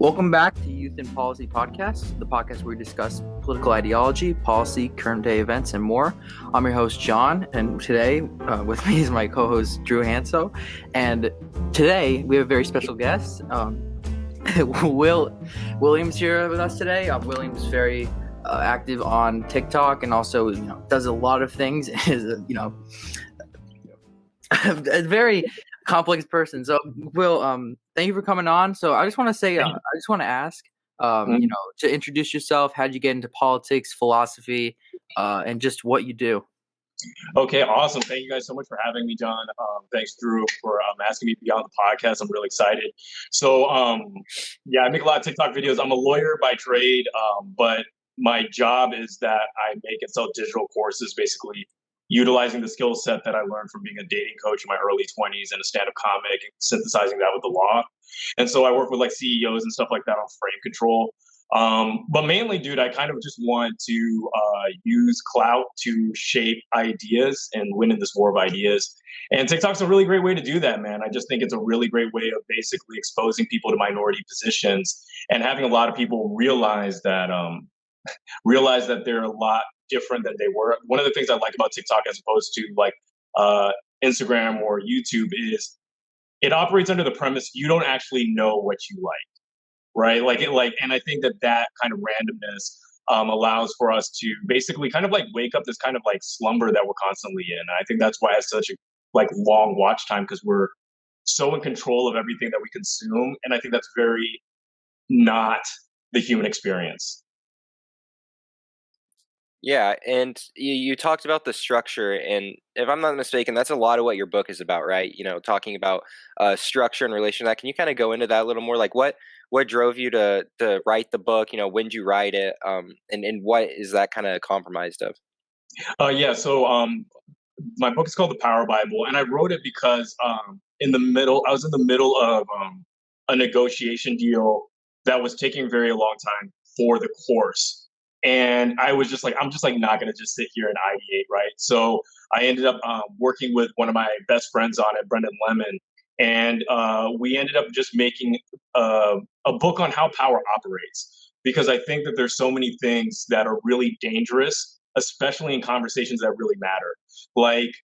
Welcome back to Youth and Policy Podcast, the podcast where we discuss political ideology, policy, current day events, and more. I'm your host, John, and today with me is my co-host, Drew Hanso. And today we have a very special guest. William's here with us today. William's very active on TikTok and also does a lot of things. Is a very complex person. So Will, thank you for coming on. So I just want to say, I just want to ask, to introduce yourself. How did you get into politics, philosophy, and just what you do? Okay, awesome. Thank you guys so much for having me, John. Thanks, Drew, for asking me to be on the podcast. I'm really excited. So, I make a lot of TikTok videos. I'm a lawyer by trade, but my job is that I make and sell digital courses, basically utilizing the skill set that I learned from being a dating coach in my early 20s and a stand-up comic and synthesizing that with the law. And so I work with like CEOs and stuff like that on frame control. But mainly, dude, I kind of just want to use clout to shape ideas and win in this war of ideas. And TikTok's a really great way to do that, man. I just think it's a really great way of basically exposing people to minority positions and having a lot of people realize that they're a lot different than they were. One of the things I like about TikTok as opposed to like Instagram or YouTube is it operates under the premise you don't actually know what you like, right? And I think that kind of randomness allows for us to basically kind of like wake up this kind of like slumber that we're constantly in. And I think that's why it has such a like long watch time, because we're so in control of everything that we consume. And I think that's very not the human experience. Yeah, and you talked about the structure, and if I'm not mistaken, that's a lot of what your book is about, right? Talking about structure in relation to that. Can you kind of go into that a little more? Like, what drove you to write the book? When did you write it? And what is that kind of comprised of? So my book is called The Power Bible, and I wrote it because I was in the middle of a negotiation deal that was taking a very long time for the course. And I was just like, I'm just like not going to just sit here and ideate, right? So I ended up working with one of my best friends on it, Brendan Lemon. And we ended up just making a book on how power operates, because I think that there's so many things that are really dangerous, especially in conversations that really matter. Like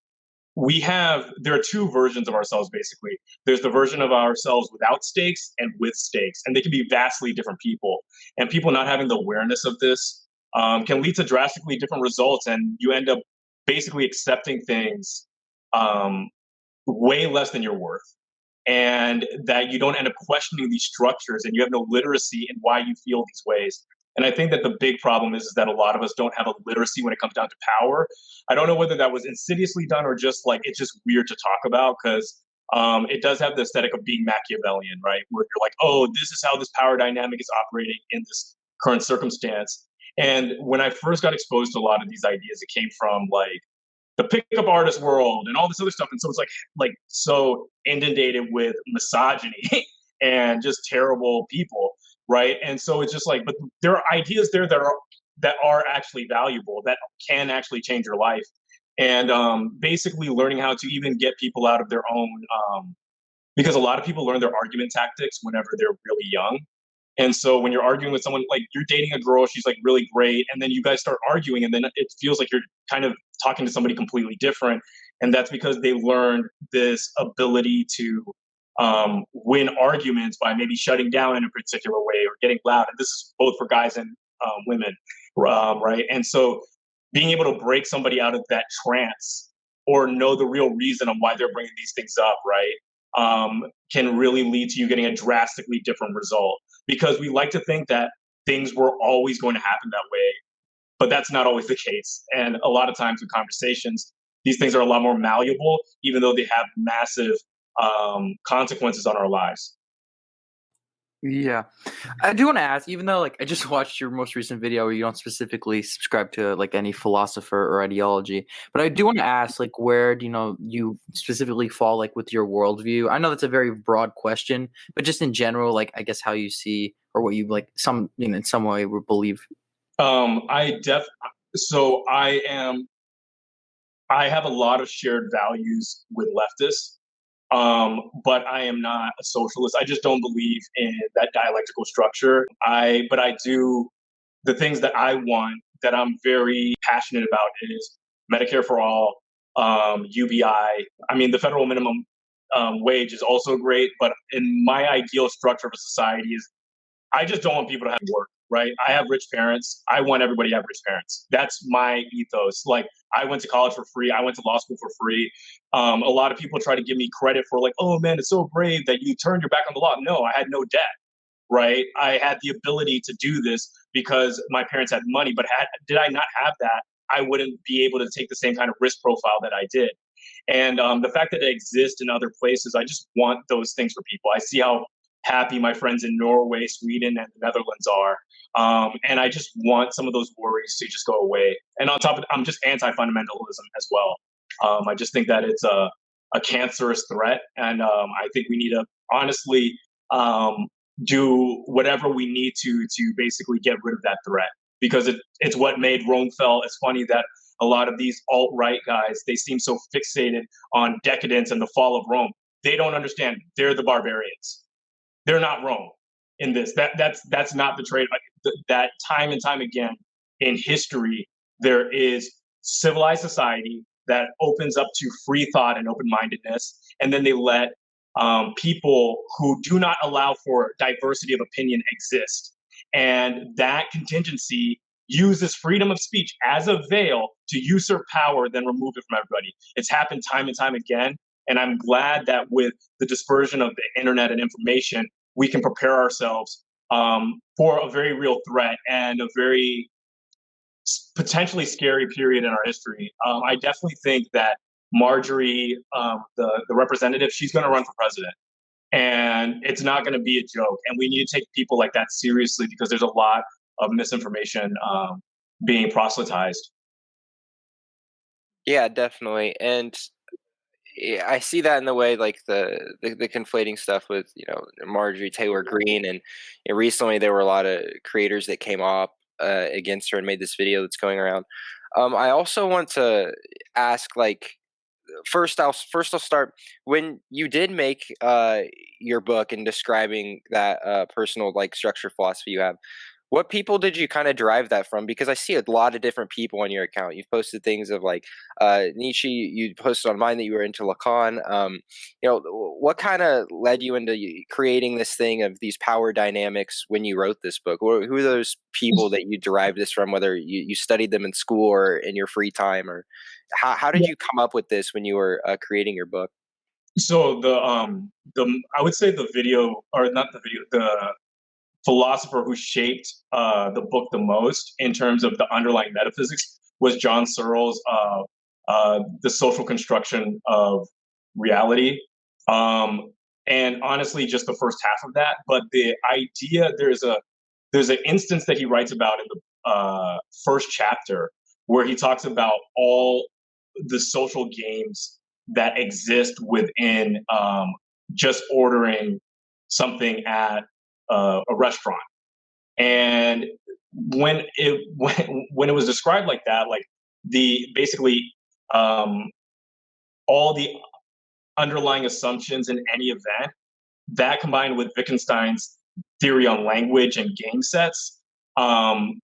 there are two versions of ourselves, basically. There's the version of ourselves without stakes and with stakes, and they can be vastly different people. And people not having the awareness of this can lead to drastically different results, and you end up basically accepting things way less than you're worth, and that you don't end up questioning these structures, and you have no literacy in why you feel these ways. And I think that the big problem is that a lot of us don't have a literacy when it comes down to power. I don't know whether that was insidiously done or just like it's just weird to talk about, because it does have the aesthetic of being Machiavellian, right? Where you're like, oh, this is how this power dynamic is operating in this current circumstance. And when I first got exposed to a lot of these ideas, it came from like the pickup artist world and all this other stuff. And so it's like so inundated with misogyny and just terrible people, right? And so it's just like, but there are ideas there that are actually valuable, that can actually change your life. And basically learning how to even get people out of their own, because a lot of people learn their argument tactics whenever they're really young. And so when you're arguing with someone, like you're dating a girl, she's like really great, and then you guys start arguing, and then it feels like you're kind of talking to somebody completely different. And that's because they learned this ability to win arguments by maybe shutting down in a particular way or getting loud. And this is both for guys and women, right? And so being able to break somebody out of that trance or know the real reason on why they're bringing these things up, right, can really lead to you getting a drastically different result. Because we like to think that things were always going to happen that way, but that's not always the case. And a lot of times in conversations, these things are a lot more malleable, even though they have massive consequences on our lives. Yeah. I do want to ask, even though like I just watched your most recent video where you don't specifically subscribe to like any philosopher or ideology, but I do want to ask, like, where do you specifically fall like with your worldview? I know that's a very broad question, but just in general, like I guess how you see or what you like in some way would believe. I have a lot of shared values with leftists. But I am not a socialist. I just don't believe in that dialectical structure. But I do the things that I want, that I'm very passionate about, is Medicare for all, UBI. I mean, the federal minimum wage is also great, but in my ideal structure of a society is I just don't want people to have to work, right? I have rich parents. I want everybody to have rich parents. That's my ethos. Like, I went to college for free. I went to law school for free. A lot of people try to give me credit for, like, oh man, it's so brave that you turned your back on the law. No, I had no debt, right? I had the ability to do this because my parents had money, but did I not have that, I wouldn't be able to take the same kind of risk profile that I did. And the fact that it exists in other places, I just want those things for people. I see how happy my friends in Norway, Sweden, and the Netherlands are. And I just want some of those worries to just go away. And on top of it, I'm just anti-fundamentalism as well. I just think that it's a cancerous threat. And I think we need to honestly do whatever we need to basically get rid of that threat, because it's what made Rome fell. It's funny that a lot of these alt-right guys, they seem so fixated on decadence and the fall of Rome. They don't understand. They're the barbarians. They're not Rome in this. That's not the trade. That time and time again in history, there is civilized society that opens up to free thought and open-mindedness, and then they let people who do not allow for diversity of opinion exist. And that contingency uses freedom of speech as a veil to usurp power, then remove it from everybody. It's happened time and time again. And I'm glad that with the dispersion of the internet and information, we can prepare ourselves for a very real threat and a very potentially scary period in our history. I definitely think that Marjorie, the representative, she's going to run for president. And it's not going to be a joke. And we need to take people like that seriously, because there's a lot of misinformation being proselytized. Yeah, definitely. And I see that in the way, like the conflating stuff with, Marjorie Taylor Greene, and recently there were a lot of creators that came up against her and made this video that's going around. I also want to ask, like, first I'll start, when you did make your book and describing that personal, like, structure philosophy you have. What people did you kind of derive that from? Because I see a lot of different people on your account. You've posted things of, like, Nietzsche. You posted on mine that you were into Lacan. What kind of led you into creating this thing of these power dynamics when you wrote this book? Who are those people that you derived this from, whether you studied them in school or in your free time? Or how did you come up with this when you were creating your book? So I would say the video, or not the video, the philosopher who shaped the book the most in terms of the underlying metaphysics was John Searle's The Social Construction of Reality. And honestly, just the first half of that. But the idea, there's an instance that he writes about in the first chapter, where he talks about all the social games that exist within just ordering something at a restaurant. And when it was described like that, like all the underlying assumptions in any event, that combined with Wittgenstein's theory on language and game sets, kind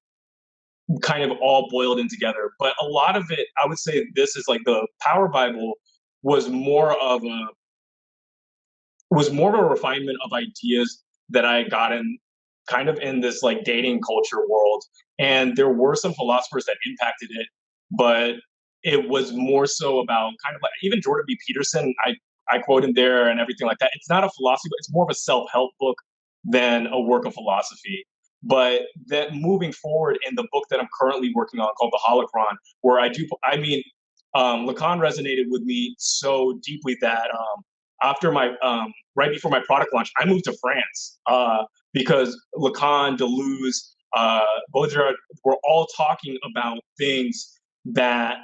of all boiled in together. But a lot of it, I would say, this is like the Power Bible was more of a refinement of ideas that I got in kind of in this, like, dating culture world. And there were some philosophers that impacted it, but it was more so about kind of like even Jordan B. Peterson, I quote him there and everything like that. It's not a philosophy, but it's more of a self-help book than a work of philosophy. But that moving forward in the book that I'm currently working on, called The Holocron, where Lacan resonated with me so deeply that after my right before my product launch, I moved to France because Lacan, Deleuze, Baudrillard were all talking about things that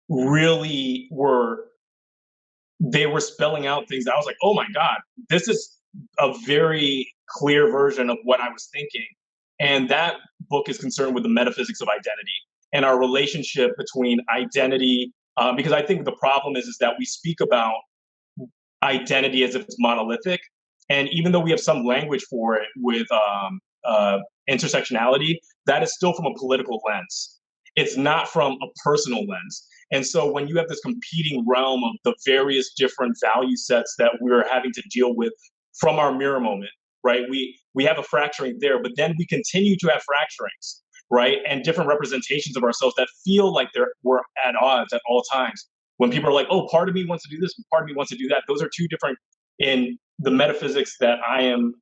really were spelling out things that I was like, oh my God, this is a very clear version of what I was thinking. And that book is concerned with the metaphysics of identity and our relationship between identity, because I think the problem is that we speak about identity as if it's monolithic. And even though we have some language for it with intersectionality, that is still from a political lens. It's not from a personal lens. And so when you have this competing realm of the various different value sets that we're having to deal with from our mirror moment, right? We have a fracturing there, but then we continue to have fracturings, right? And different representations of ourselves that feel like we're at odds at all times. When people are like, oh, part of me wants to do this, part of me wants to do that. Those are two different, in the metaphysics that I am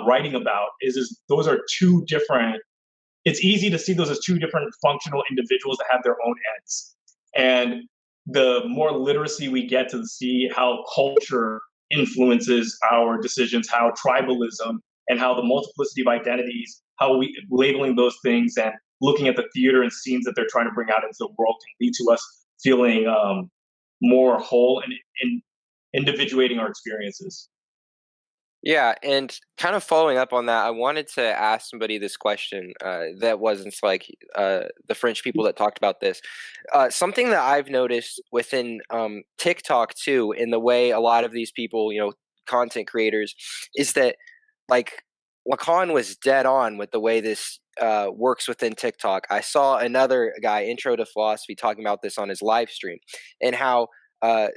writing about, is those are two different, it's easy to see those as two different functional individuals that have their own ends. And the more literacy we get to see how culture influences our decisions, how tribalism and how the multiplicity of identities, how we labeling those things and looking at the theater and scenes that they're trying to bring out into the world can lead to us feeling more whole and individuating our experiences. Yeah, and kind of following up on that, I wanted to ask somebody this question that wasn't like the French people that talked about this. Something that I've noticed within TikTok too, in the way a lot of these people, content creators, is that like Lacan was dead on with the way this works within TikTok. I saw another guy, Intro to Philosophy, talking about this on his live stream, and how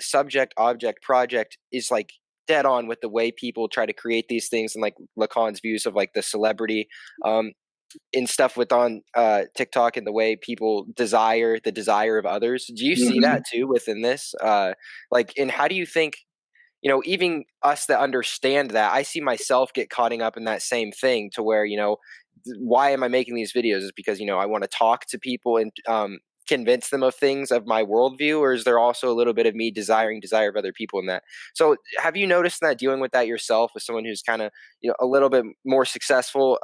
subject, object, project is like dead on with the way people try to create these things, and like Lacan's views of like the celebrity in stuff with on TikTok, and the way people desire the desire of others. Do you see that too within this? And how do you think, even us that understand that, I see myself get caught up in that same thing, to where, why am I making these videos? Is because, I want to talk to people and convince them of things of my worldview, or is there also a little bit of me desire of other people in that? So have you noticed that, dealing with that yourself, with someone who's kind of, a little bit more successful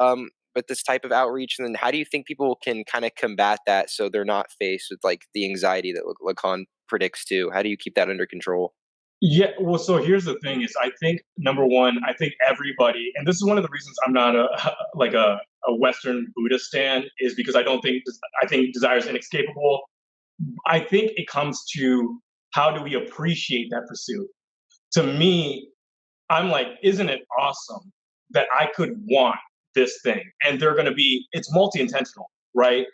with this type of outreach? And then how do you think people can kind of combat that so they're not faced with like the anxiety that Lacan predicts too? How do you keep that under control? Yeah, well, so here's the thing: is I think number one, I think everybody, and this is one of the reasons I'm not a Western Buddhist stan, is because I think desire is inescapable. I think it comes to how do we appreciate that pursuit. To me, I'm like, isn't it awesome that I could want this thing, and it's multi-intentional, right?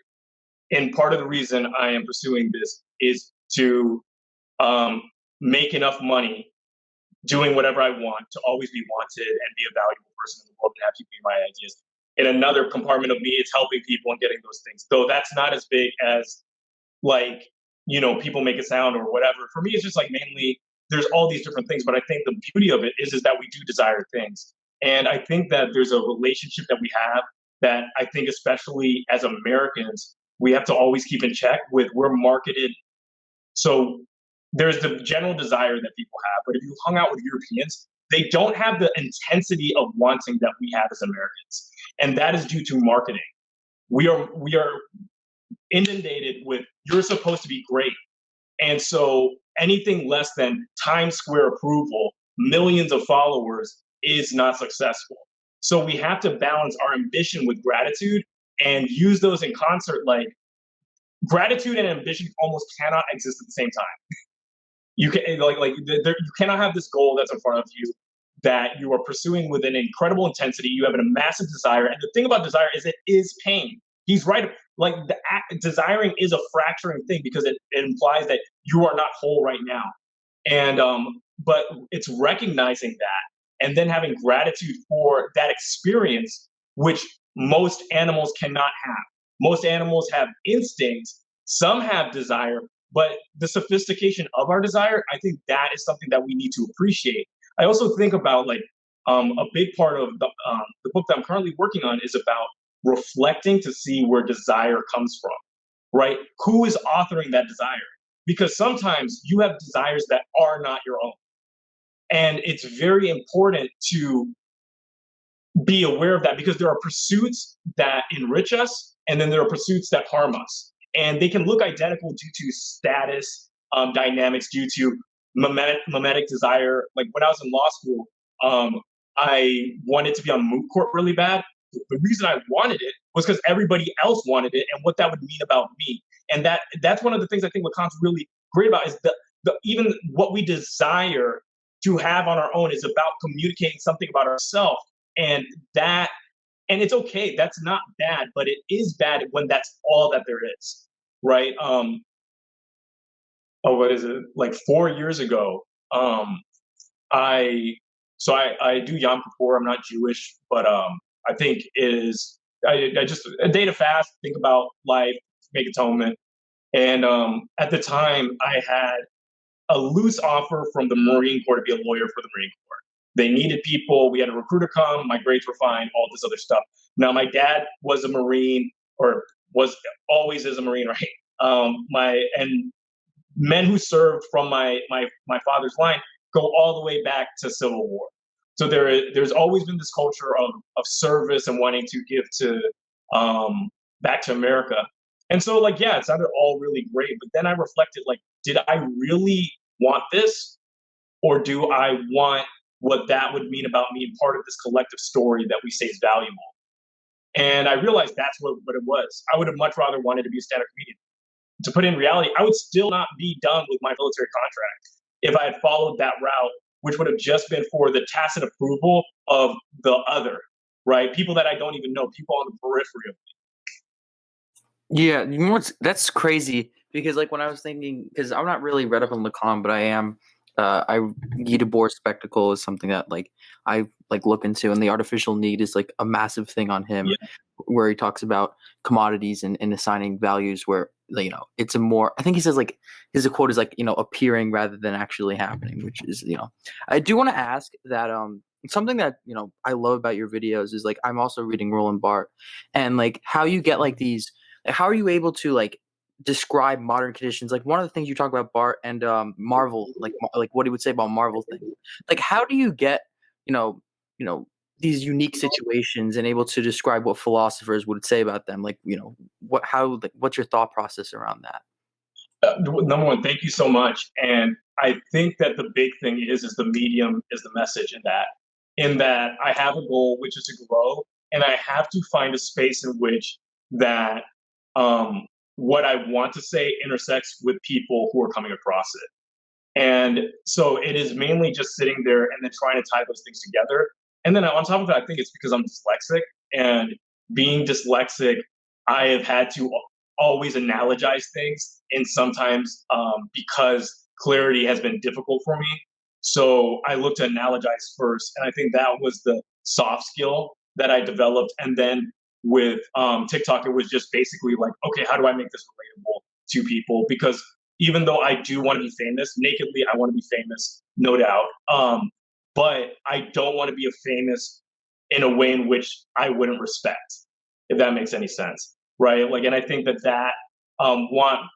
And part of the reason I am pursuing this is to make enough money doing whatever I want to always be wanted and be a valuable person in the world and have people hear my ideas. In another compartment of me, it's helping people and getting those things. Though that's not as big as people make it sound or whatever. For me, it's just like mainly there's all these different things, but I think the beauty of it is that we do desire things. And I think that there's a relationship that we have that I think, especially as Americans, we have to always keep in check with. We're marketed. So there's the general desire that people have, but if you hung out with Europeans, they don't have the intensity of wanting that we have as Americans. And that is due to marketing. We are inundated with, you're supposed to be great. And so anything less than Times Square approval, millions of followers, is not successful. So we have to balance our ambition with gratitude and use those in concert. Like, gratitude and ambition almost cannot exist at the same time. You can you cannot have this goal that's in front of you that you are pursuing with an incredible intensity. You have a massive desire, and the thing about desire is it is pain. He's right. Like, desiring is a fracturing thing because it implies that you are not whole right now. And but it's recognizing that and then having gratitude for that experience, which most animals cannot have. Most animals have instincts. Some have desire, but the sophistication of our desire, I think that is something that we need to appreciate. I also think about a big part of the book that I'm currently working on is about reflecting to see where desire comes from, right? Who is authoring that desire? Because sometimes you have desires that are not your own. And it's very important to be aware of that, because there are pursuits that enrich us and then there are pursuits that harm us. And they can look identical due to status dynamics, due to mimetic desire. Like, when I was in law school, I wanted to be on moot court really bad. The reason I wanted it was because everybody else wanted it and what that would mean about me. And that's one of the things I think Lacan's really great about, is the even what we desire to have on our own is about communicating something about ourselves. And it's okay. That's not bad, but it is bad when that's all that there is, right? What is it? Like 4 years ago, I do Yom Kippur. I'm not Jewish, but I think I just a day to fast, think about life, make atonement. And at the time, I had a loose offer from the Marine Corps to be a lawyer for the Marine Corps. They needed people. We had a recruiter come. My grades were fine. All this other stuff. Now, my dad was a Marine, or was always is a Marine, right? And men who served from my father's line go all the way back to Civil War. So there's always been this culture of service and wanting to give to back to America. And so, like, yeah, it sounded all really great. But then I reflected, like, did I really want this? Or do I want what that would mean about me and part of this collective story that we say is valuable? And I realized that's what it was. I would have much rather wanted to be a stand-up comedian. To put in reality, I would still not be done with my military contract if I had followed that route, which would have just been for the tacit approval of the other, right? People that I don't even know, people on the periphery of me. Yeah, you know that's crazy, because like when I was thinking, because I'm not really read up on Lacan, but I am. Guy Debord's Spectacle is something that like I like look into, and the artificial need is like a massive thing on him, Yeah. where he talks about commodities and assigning values where, you know, it's a more, I think he says like his quote is like, you know, appearing rather than actually happening, which is, you know, I do want to ask that something that, you know, I love about your videos is like I'm also reading Roland Barthes, and like how you get like these, how are you able to like describe modern conditions? Like one of the things you talk about Barthes and Marvel, like what he would say about Marvel things. Like how do you get, you know, these unique situations and able to describe what philosophers would say about them? Like, you know, what's your thought process around that? Number one, thank you so much. And I think that the big thing is the medium is the message in that I have a goal, which is to grow, and I have to find a space in which that what I want to say intersects with people who are coming across it. And so it is mainly just sitting there and then trying to tie those things together. And then on top of that, I think it's because I'm dyslexic, and being dyslexic, I have had to always analogize things, and sometimes because clarity has been difficult for me. So I look to analogize first. And I think that was the soft skill that I developed. And then with TikTok, it was just basically like, okay, how do I make this relatable to people? Because even though I do want to be famous, nakedly, I want to be famous, no doubt. But I don't want to be famous in a way in which I wouldn't respect, if that makes any sense, right? Like, and I think that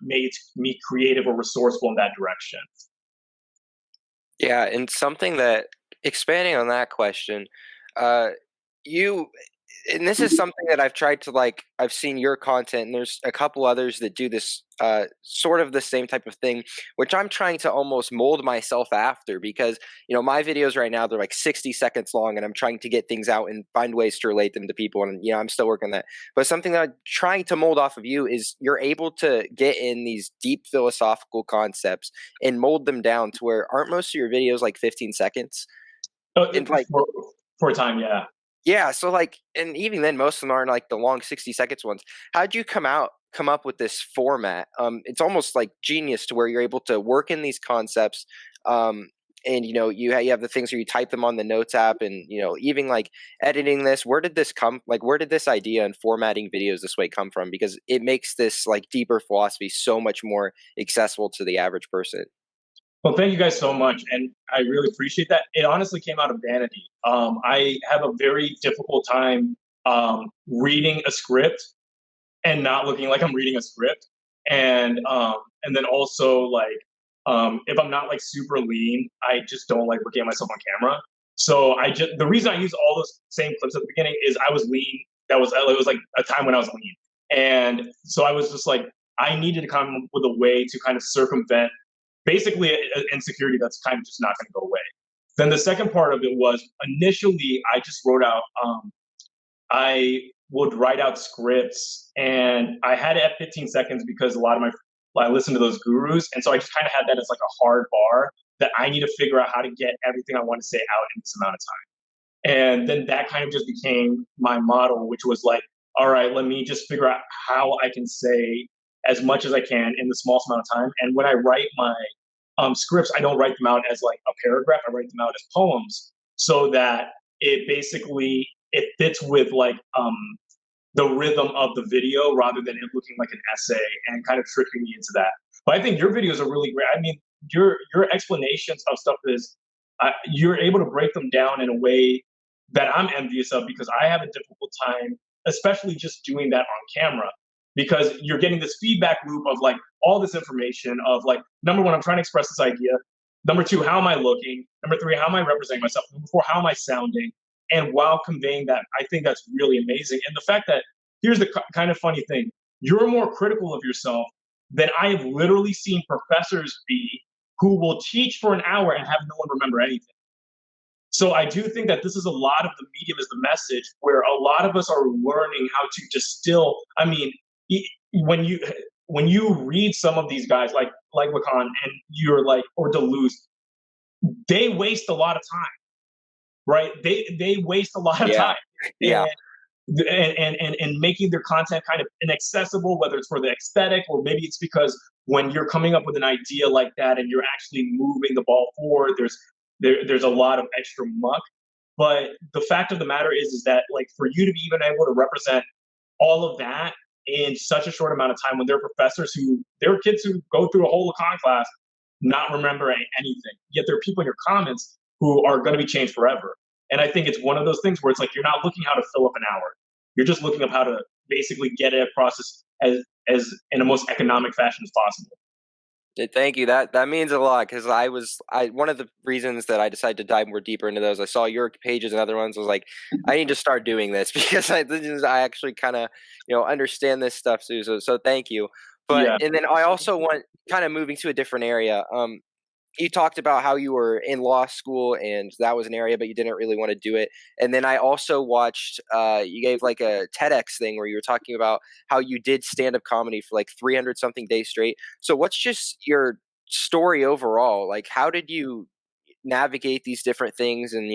made me creative or resourceful in that direction. Yeah, and something that, expanding on that question, you, and this is something that I've tried to, like, I've seen your content, and there's a couple others that do this sort of the same type of thing, which I'm trying to almost mold myself after, because, you know, my videos right now, they're like 60 seconds long, and I'm trying to get things out and find ways to relate them to people, and, you know, I'm still working on that. But something that I'm trying to mold off of you is you're able to get in these deep philosophical concepts and mold them down to where, aren't most of your videos like 15 seconds? And like for a time, yeah. Yeah, so like, and even then, most of them aren't like the long 60 seconds ones. How'd you come up with this format? It's almost like genius to where you're able to work in these concepts, and you know, you have the things where you type them on the notes app, and you know, even like editing this. Where did this come? Like, where did this idea and formatting videos this way come from? Because it makes this like deeper philosophy so much more accessible to the average person. Well, thank you guys so much, and I really appreciate that. It honestly came out of vanity. I have a very difficult time reading a script and not looking like I'm reading a script, and then also like if I'm not like super lean, I just don't like looking at myself on camera. So the reason I use all those same clips at the beginning is I was lean. It was like a time when I was lean, and so I was just like I needed to come up with a way to kind of circumvent basically an insecurity that's kind of just not going to go away. Then the second part of it was initially I just wrote out, I would write out scripts, and I had it at 15 seconds because a lot of I listened to those gurus. And so I just kind of had that as like a hard bar. that I need to figure out how to get everything I want to say out in this amount of time. And then that kind of just became my model, which was like, all right, let me just figure out how I can say as much as I can in the smallest amount of time. And when I write my scripts, I don't write them out as like a paragraph. I write them out as poems so that it fits with like the rhythm of the video rather than it looking like an essay and kind of tricking me into that. But I think your videos are really great. I mean, your explanations of stuff is you're able to break them down in a way that I'm envious of because I have a difficult time, especially just doing that on camera, because you're getting this feedback loop of like all this information of like, number one, I'm trying to express this idea. Number two, how am I looking? Number three, how am I representing myself? Number four, how am I sounding? And while conveying that, I think that's really amazing. And the fact that here's the kind of funny thing, you're more critical of yourself than I have literally seen professors be who will teach for an hour and have no one remember anything. So I do think that this is a lot of the medium is the message where a lot of us are learning how to distill. I mean, when you read some of these guys like Lacan and you're like, or Deleuze, they waste a lot of time, right? They waste a lot of time. Yeah. And making their content kind of inaccessible, whether it's for the aesthetic or maybe it's because when you're coming up with an idea like that and you're actually moving the ball forward, there's a lot of extra muck. But the fact of the matter is that like for you to be even able to represent all of that in such a short amount of time when there are professors there are kids who go through a whole Lacan class not remembering anything, yet there are people in your comments who are going to be changed forever. And I think it's one of those things where it's like you're not looking how to fill up an hour. You're just looking up how to basically get it across as in the most economic fashion as possible. Thank you. That means a lot because one of the reasons that I decided to dive more deeper into those, I saw your pages and other ones. I was like, I need to start doing this because I actually kind of understand this stuff too. So thank you. But Yeah. and then I also want kind of moving to a different area. You talked about how you were in law school and that was an area, but you didn't really want to do it. And then I also watched, you gave like a TEDx thing where you were talking about how you did stand-up comedy for like 300 something days straight. So what's just your story overall? Like, how did you navigate these different things? And,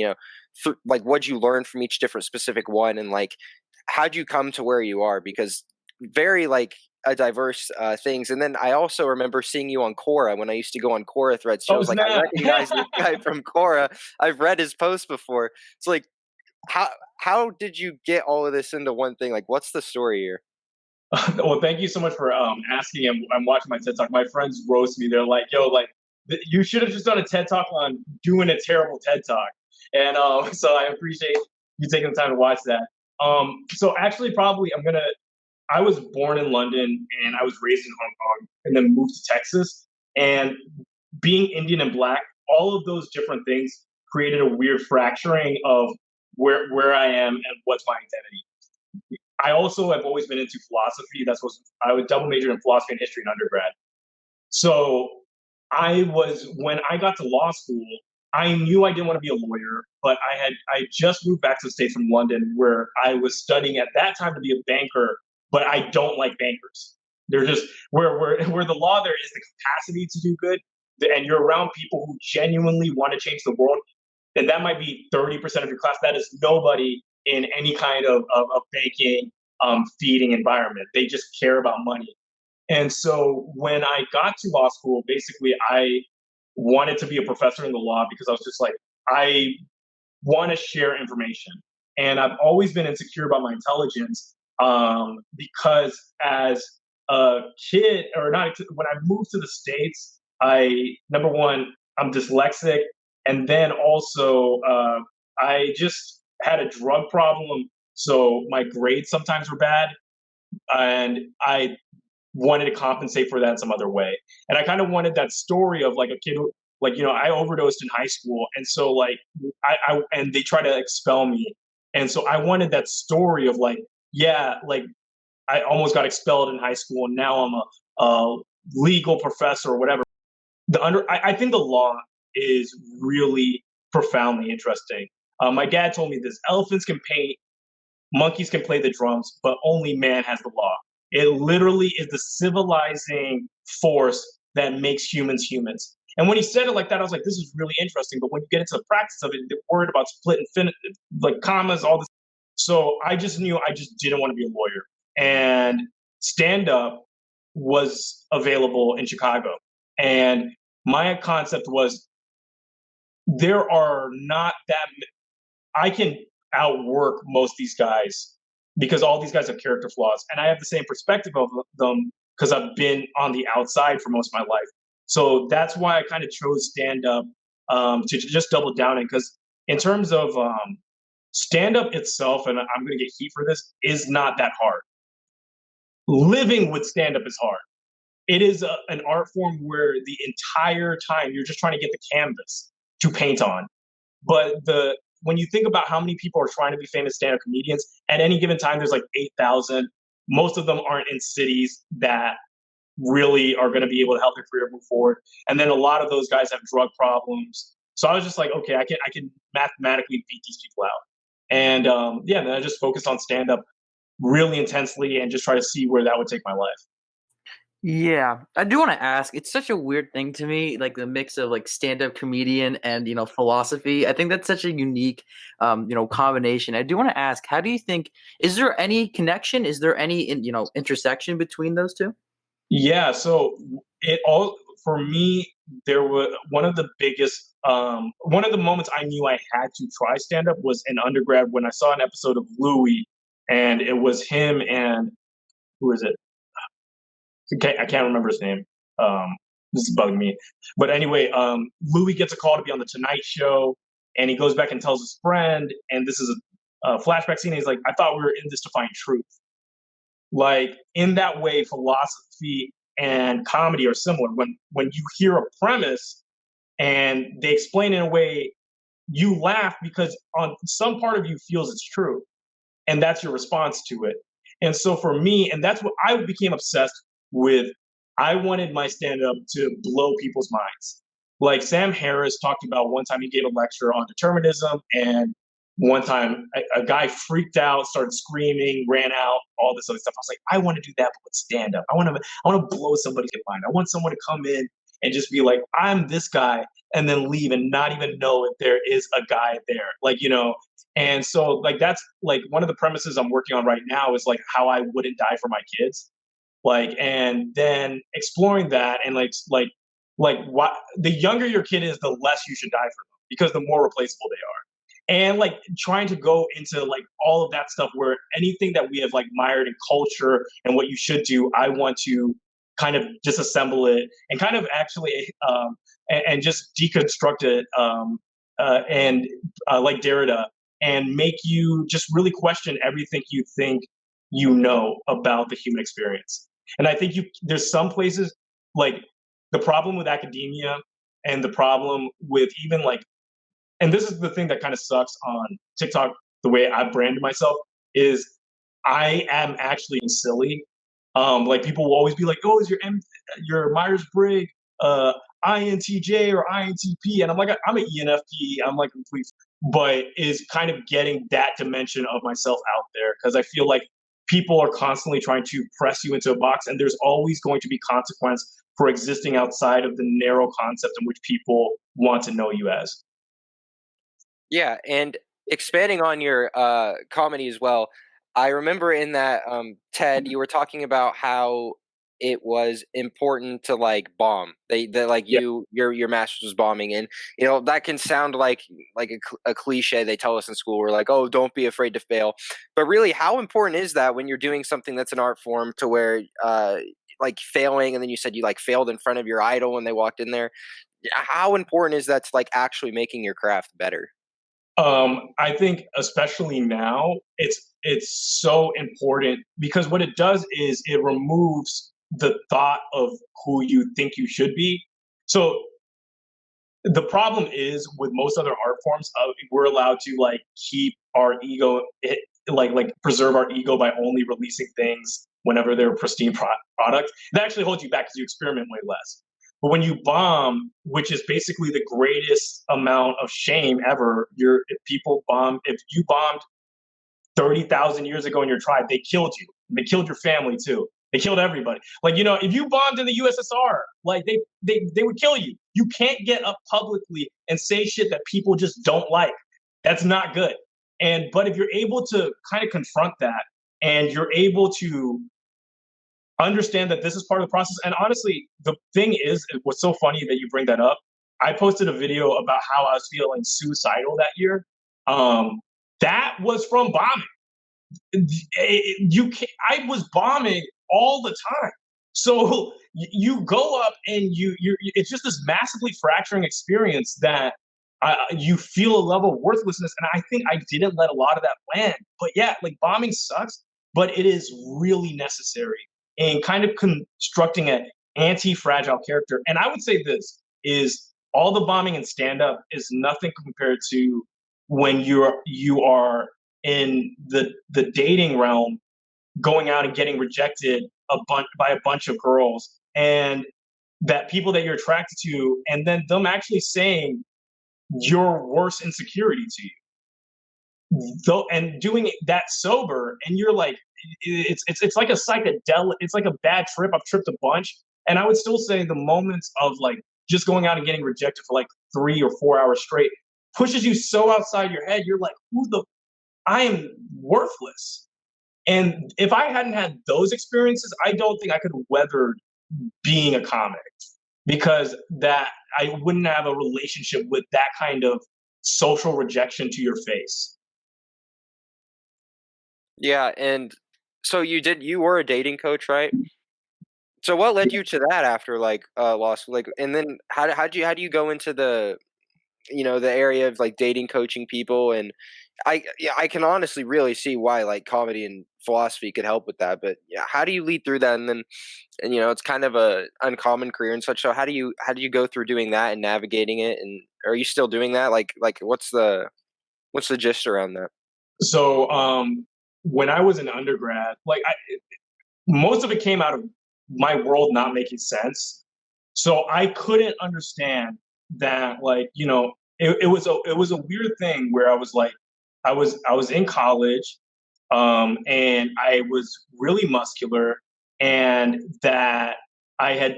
like what'd you learn from each different specific one? And like, how'd you come to where you are? Because very like a diverse things. And then I also remember seeing you on Quora when I used to go on Quora threads shows. Like I recognize this guy from Quora. I've read his posts before. It's like, how did you get all of this into one thing? Like, what's the story here? Well, thank you so much for asking. I'm watching my TED Talk. My friends roast me. They're like, "Yo, like you should have just done a TED Talk on doing a terrible TED Talk." And so I appreciate you taking the time to watch that. So actually, probably I was born in London and I was raised in Hong Kong and then moved to Texas. And being Indian and Black, all of those different things created a weird fracturing of where I am and what's my identity. I also have always been into philosophy. I was double majored in philosophy and history in undergrad. So when I got to law school, I knew I didn't want to be a lawyer, but I just moved back to the States from London where I was studying at that time to be a banker, but I don't like bankers. They're just where the law there is the capacity to do good, and you're around people who genuinely want to change the world, and that might be 30% of your class. That is nobody in any kind of banking feeding environment. They just care about money. And so when I got to law school, basically I wanted to be a professor in the law because I was just like, I want to share information. And I've always been insecure about my intelligence because as a kid, or not, when I moved to the States, number one, I'm dyslexic. And then also I just had a drug problem. So my grades sometimes were bad. And I wanted to compensate for that in some other way. And I kind of wanted that story of like a kid who, like, I overdosed in high school. And so like, and they try to expel me. And so I wanted that story of like, yeah, like I almost got expelled in high school and now I'm a legal professor or whatever. I think the law is really profoundly interesting. My dad told me this: elephants can paint, monkeys can play the drums, but only man has the law. It literally is the civilizing force that makes humans humans. And when he said it like that, I was like, this is really interesting. But when you get into the practice of it, they're worried about split like commas, all this. So I just knew I just didn't want to be a lawyer. And stand up was available in Chicago. And my concept was there are not that, I can outwork most of these guys because all these guys have character flaws. And I have the same perspective of them because I've been on the outside for most of my life. So that's why I kind of chose stand up to just double down in. Because in terms of stand up itself, and I'm going to get heat for this, is not that hard. Living with stand up is hard. It is an art form where the entire time you're just trying to get the canvas to paint on. But when you think about how many people are trying to be famous stand-up comedians, at any given time, there's like 8,000. Most of them aren't in cities that really are going to be able to help their career move forward. And then a lot of those guys have drug problems. So I was just like, okay, I can mathematically beat these people out. And then I just focused on stand-up really intensely and just try to see where that would take my life. Yeah, I do want to ask. It's such a weird thing to me, like the mix of like stand-up comedian and philosophy. I think that's such a unique, combination. I do want to ask, how do you think? Is there any connection? Is there any intersection between those two? Yeah, so it all for me, there was one of the biggest one of the moments I knew I had to try stand up was in undergrad when I saw an episode of Louis, and it was him and who is it? I can't remember his name. This is bugging me. But anyway, Louis gets a call to be on the Tonight Show, and he goes back and tells his friend, and this is a flashback scene. And he's like, "I thought we were in this to find truth." Like in that way, philosophy and comedy are similar. When you hear a premise and they explain it in a way, you laugh because on some part of you feels it's true, and that's your response to it. And so for me, and that's what I became obsessed with. I wanted my stand-up to blow people's minds. Like Sam Harris talked about one time he gave a lecture on determinism, and one time a guy freaked out, started screaming, ran out, all this other stuff. I was like, I want to do that, but with stand-up. I want to blow somebody's mind. I want someone to come in and just be like, I'm this guy, and then leave and not even know if there is a guy there. And so like that's like one of the premises I'm working on right now is like how I wouldn't die for my kids. And then exploring that and what the younger your kid is, the less you should die for them because the more replaceable they are. And like trying to go into like all of that stuff where anything that we have like mired in culture and what you should do, I want to kind of disassemble it and kind of actually and just deconstruct it and like Derrida and make you just really question everything you think you know about the human experience. And I think there's some places like the problem with academia and the problem with even like, and this is the thing that kind of sucks on TikTok, the way I branded myself is I am actually silly. Like people will always be like, "Oh, is your Myers-Briggs INTJ or INTP?" And I'm like, I'm an ENFP. I'm like complete, but is kind of getting that dimension of myself out there because I feel like people are constantly trying to press you into a box, and there's always going to be consequence for existing outside of the narrow concept in which people want to know you as. Yeah, and expanding on your comedy as well, I remember in that TED you were talking about how it was important to like bomb. Yeah. Your master's was bombing, and that can sound like a cliche they tell us in school. We're like, oh, don't be afraid to fail, but really, how important is that when you're doing something that's an art form to where like failing, and then you said you like failed in front of your idol when they walked in there. How important is that to like actually making your craft better? I think especially now, it's so important because what it does is it removes the thought of who you think you should be. So the problem is with most other art forms, we're allowed to like keep our ego, like preserve our ego by only releasing things whenever they're pristine product. That actually holds you back because you experiment way less. But when you bomb, which is basically the greatest amount of shame ever, if you bombed 30,000 years ago in your tribe, they killed you. They killed your family too. They killed everybody. Like, you know, if you bombed in the USSR, like they would kill you. You can't get up publicly and say shit that people just don't like. That's not good. But if you're able to kind of confront that and you're able to understand that this is part of the process. And honestly, the thing is, what's so funny that you bring that up. I posted a video about how I was feeling suicidal that year. That was from bombing. I was bombing all the time. So you go up and it's just this massively fracturing experience that you feel a level of worthlessness. And I think I didn't let a lot of that land. But yeah, like bombing sucks, but it is really necessary in kind of constructing an anti-fragile character. And I would say this is all the bombing and stand-up is nothing compared to when you are in the dating realm, going out and getting rejected by a bunch of girls, and that people that you're attracted to, and then them actually saying your worst insecurity to you. Though, and doing that sober, and you're like, it's like a psychedelic. It's like a bad trip. I've tripped a bunch, and I would still say the moments of like just going out and getting rejected for like 3 or 4 hours straight pushes you so outside your head. You're like, I am worthless. And if I hadn't had those experiences, I don't think I could have weathered being a comic, because that I wouldn't have a relationship with that kind of social rejection to your face. Yeah, and so you were a dating coach, right? So what led you to that after like law school? Like, and then how do you go into the the area of like dating coaching people? And I can honestly really see why like comedy and philosophy could help with that. But yeah, how do you lead through that? And then it's kind of a uncommon career and such. So how do you go through doing that and navigating it? And are you still doing that? Like what's the gist around that? So when I was an undergrad, like most of it came out of my world not making sense. So I couldn't understand that, like, it was a weird thing where I was like, I was in college, and I was really muscular, and that I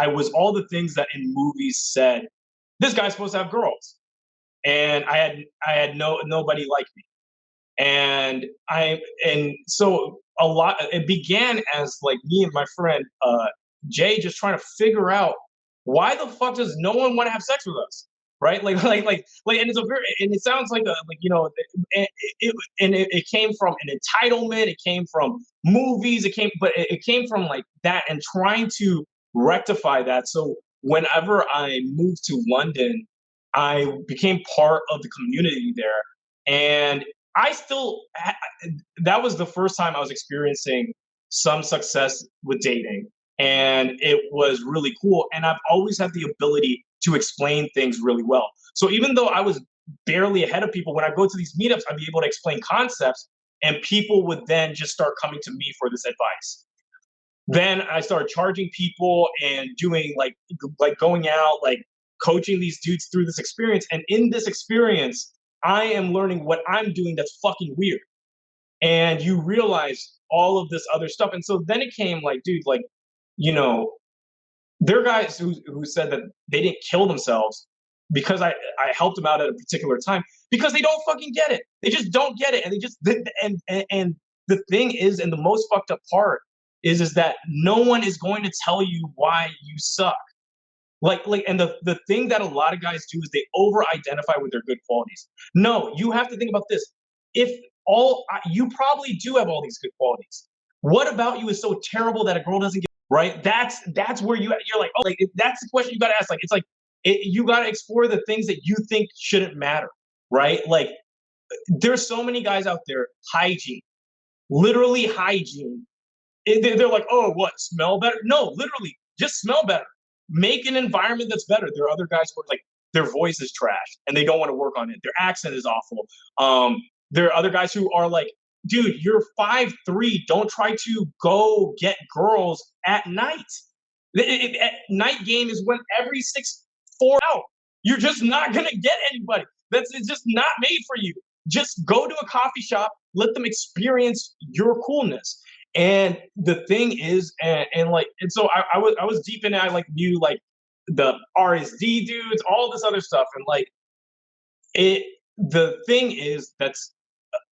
was all the things that in movies said this guy's supposed to have girls, and I had nobody like me. And so it began as like me and my friend Jay just trying to figure out why the fuck does no one want to have sex with us, right? And it sounds like it came from an entitlement, it came from movies, it came from like that, and trying to rectify that. So whenever I moved to London, I became part of the community there, and that was the first time I was experiencing some success with dating, and it was really cool. And I've always had the ability to explain things really well. So even though I was barely ahead of people, when I go to these meetups, I'd be able to explain concepts, and people would then just start coming to me for this advice. Then I started charging people and doing like going out, like coaching these dudes through this experience. And in this experience, I am learning what I'm doing that's fucking weird. And you realize all of this other stuff. And so then it came like, dude, like, there are guys who said that they didn't kill themselves because I helped them out at a particular time, because they don't fucking get it. They just don't get it. And they just, and the thing is, and the most fucked up part is that no one is going to tell you why you suck. And the thing that a lot of guys do is they over-identify with their good qualities. No, you have to think about this. You probably do have all these good qualities. What about you is so terrible that a girl doesn't get, right? That's where you're like, oh, like that's the question you got to ask. Like, it's like you got to explore the things that you think shouldn't matter, right? Like, there's so many guys out there, hygiene, literally hygiene. They're like, oh, what, smell better? No, literally, just smell better. Make an environment that's better. There are other guys who are like, their voice is trash and they don't want to work on it. Their accent is awful. There are other guys who are like, dude, you're 5'3". Don't try to go get girls at night. Night game is when every 6-4 out. You're just not going to get anybody. It's just not made for you. Just go to a coffee shop. Let them experience your coolness. And the thing is, and so I was deep in it. I like knew like the RSD dudes, all this other stuff, and like it. The thing is, that's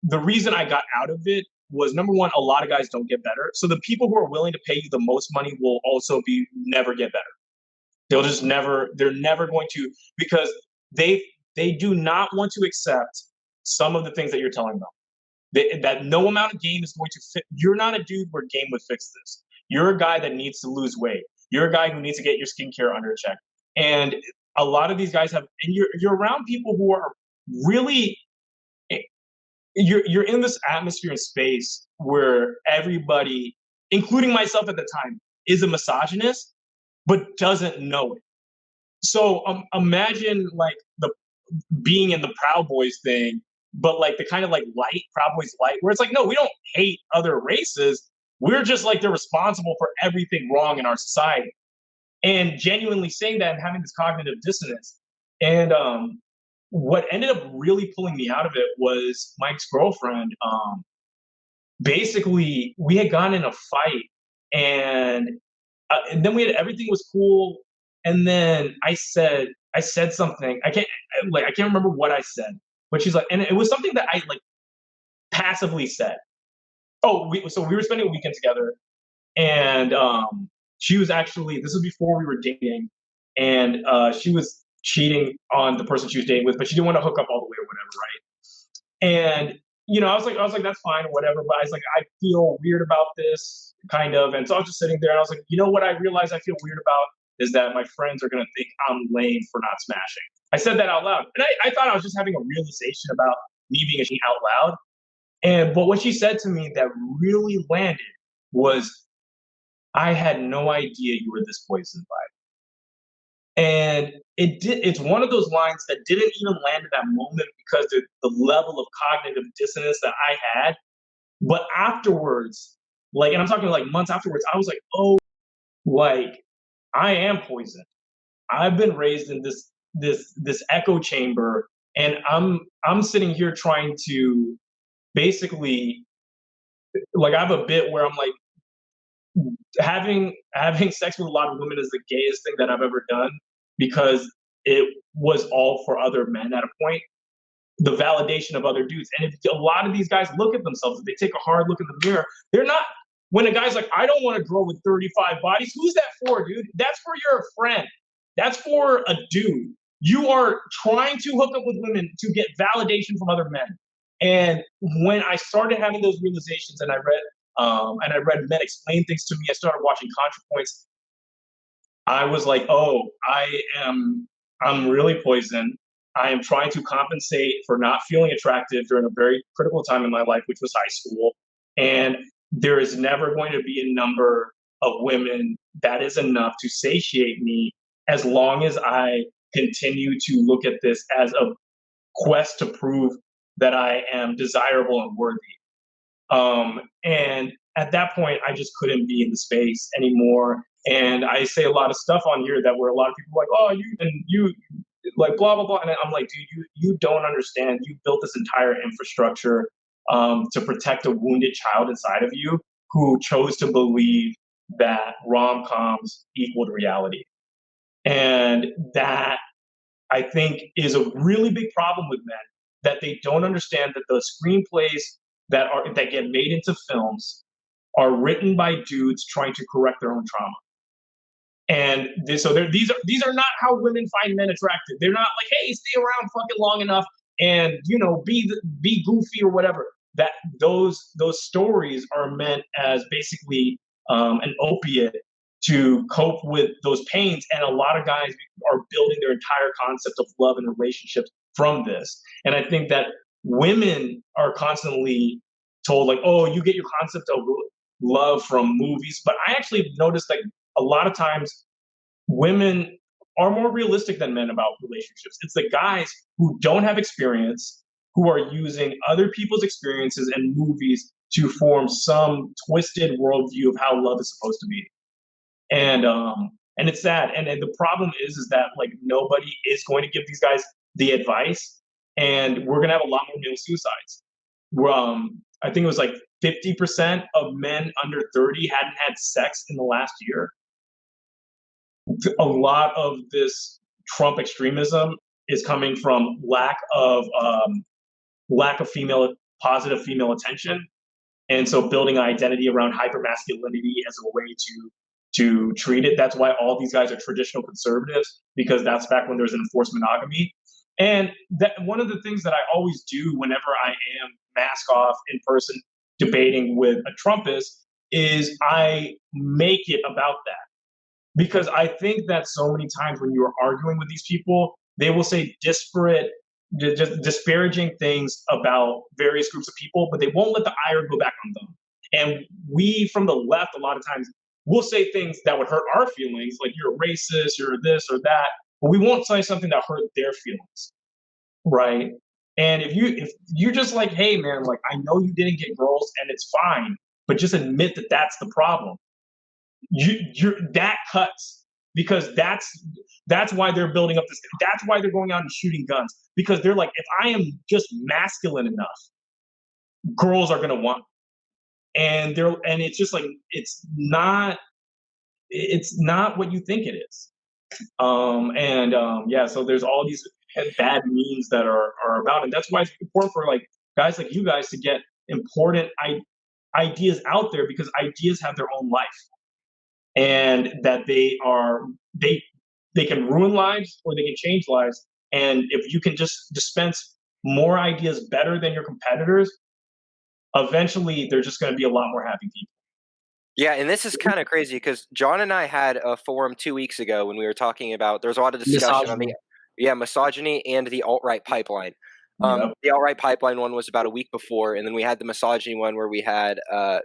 the reason I got out of it was number one, a lot of guys don't get better. So the people who are willing to pay you the most money will also be never get better. They'll just never, they're never going to, because they do not want to accept some of the things that you're telling them. That no amount of game is going to fit. You're not a dude where game would fix this. You're a guy that needs to lose weight. You're a guy who needs to get your skincare under check. And a lot of these guys have, and you're around people who are really, you're in this atmosphere and space where everybody, including myself at the time, is a misogynist, but doesn't know it. So imagine like the being in the Proud Boys thing, but like the kind of like light Proud Boys light, where it's like, no, we don't hate other races. We're just like they're responsible for everything wrong in our society, and genuinely saying that and having this cognitive dissonance. And what ended up really pulling me out of it was my ex-girlfriend. Basically, we had gotten in a fight, and then we had everything was cool, and then I said something. I can't remember what I said, but she's like, and it was something that I like passively said. Oh, so we were spending a weekend together, and she was actually, this was before we were dating, and she was cheating on the person she was dating with, but she didn't want to hook up all the way or whatever, right? And I was like, that's fine, whatever. But I was like, I feel weird about this, kind of. And so I was just sitting there, and I was like, you know what? I realized I feel weird about is that my friends are gonna think I'm lame for not smashing. I said that out loud, and I thought I was just having a realization about me being a out loud. But what she said to me that really landed was, I had no idea you were this poisoned by it. And it's one of those lines that didn't even land at that moment because the level of cognitive dissonance that I had. But afterwards, like, and I'm talking like months afterwards, I was like, oh, like I am poisoned. I've been raised in this echo chamber, and I'm sitting here trying to basically, like, I have a bit where I'm like, having sex with a lot of women is the gayest thing that I've ever done, because it was all for other men at a point. The validation of other dudes. And if a lot of these guys look at themselves, if they take a hard look in the mirror, they're not, when a guy's like, I don't want to grow with 35 bodies, who's that for, dude? That's for your friend. That's for a dude. You are trying to hook up with women to get validation from other men. And when I started having those realizations, and I read men explain things to me, I started watching ContraPoints. I was like, oh, I'm really poisoned. I am trying to compensate for not feeling attractive during a very critical time in my life, which was high school. And there is never going to be a number of women that is enough to satiate me, as long as I continue to look at this as a quest to prove that I am desirable and worthy. And at that point, I just couldn't be in the space anymore. And I say a lot of stuff on here that where a lot of people are like, oh, you like blah blah blah, and I'm like, dude, you don't understand. You built this entire infrastructure to protect a wounded child inside of you who chose to believe that rom-coms equaled reality. And that, I think, is a really big problem with men, that they don't understand that the screenplays that get made into films are written by dudes trying to correct their own trauma. And these are not how women find men attractive. They're not like, hey, stay around fucking long enough and be goofy or whatever. That those stories are meant as basically an opiate to cope with those pains. And a lot of guys are building their entire concept of love and relationships from this. And I think that women are constantly told like, oh, you get your concept of love from movies. But I actually noticed that a lot of times women are more realistic than men about relationships. It's the guys who don't have experience, who are using other people's experiences and movies to form some twisted worldview of how love is supposed to be. And it's sad. And the problem is that like nobody is going to give these guys the advice, and we're gonna have a lot more male suicides. I think it was like 50% of men under 30 hadn't had sex in the last year. A lot of this Trump extremism is coming from lack of positive female attention, and so building an identity around hypermasculinity as a way to treat it. That's why all these guys are traditional conservatives, because that's back when there was enforced monogamy. And that one of the things that I always do whenever I am mask off in person debating with a Trumpist is I make it about that. Because I think that so many times when you are arguing with these people, they will say disparate, just disparaging things about various groups of people, but they won't let the ire go back on them. And we from the left, a lot of times, will say things that would hurt our feelings, like you're a racist, you're this or that, but we won't say something that hurt their feelings, right? And if you're just like, hey man, like I know you didn't get girls and it's fine, but just admit that that's the problem. That cuts, because that's why they're building up this. That's why they're going out and shooting guns, because they're like, if I am just masculine enough, girls are gonna want me. And it's just like it's not what you think it is. Yeah, so there's all these bad memes that are about, and that's why it's important for like guys like you guys to get important ideas out there, because ideas have their own life. And that they can ruin lives or they can change lives. And if you can just dispense more ideas better than your competitors, eventually there's just going to be a lot more happy people. Yeah, and this is kind of crazy because John and I had a forum 2 weeks ago when we were talking about, there was a lot of discussion on misogyny and the alt-right pipeline. Yep. The alt-right pipeline one was about a week before, and then we had the misogyny one where we had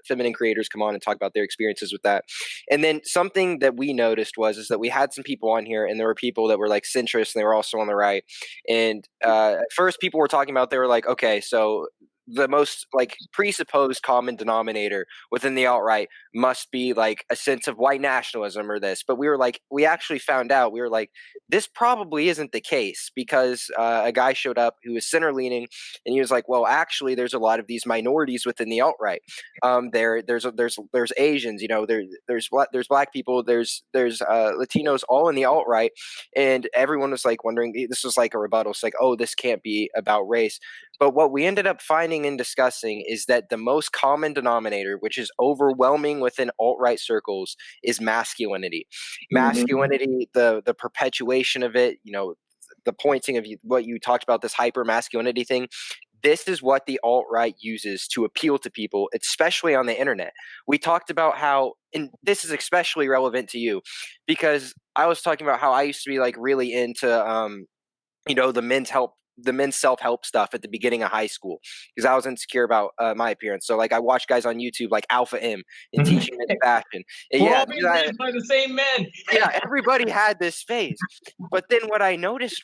feminine creators come on and talk about their experiences with that. And then something that we noticed is that we had some people on here, and there were people that were like centrist, and they were also on the right. And at first people were talking about, they were like, okay, so the most like presupposed common denominator within the alt-right must be like a sense of white nationalism or this. But we were like, we actually found out, we were like, this probably isn't the case, because a guy showed up who was center leaning, and he was like, well, actually there's a lot of these minorities within the alt-right. There's Asians, you know, there's black people, there's Latinos, all in the alt-right. And everyone was like wondering, this was like a rebuttal. It's like, oh, this can't be about race. But what we ended up finding and discussing is that the most common denominator, which is overwhelming within alt-right circles, is masculinity. Masculinity, the perpetuation of it, you know, the pointing of what you talked about, this hyper masculinity thing. This is what the alt-right uses to appeal to people, especially on the internet. We talked about how, and this is especially relevant to you, because I was talking about how I used to be like really into, you know, the men's self-help stuff at the beginning of high school, because I was insecure about my appearance. So like I watched guys on YouTube like Alpha M and teaching men's fashion. And We're all being raised by the same men. Yeah, everybody had this phase. But then what I noticed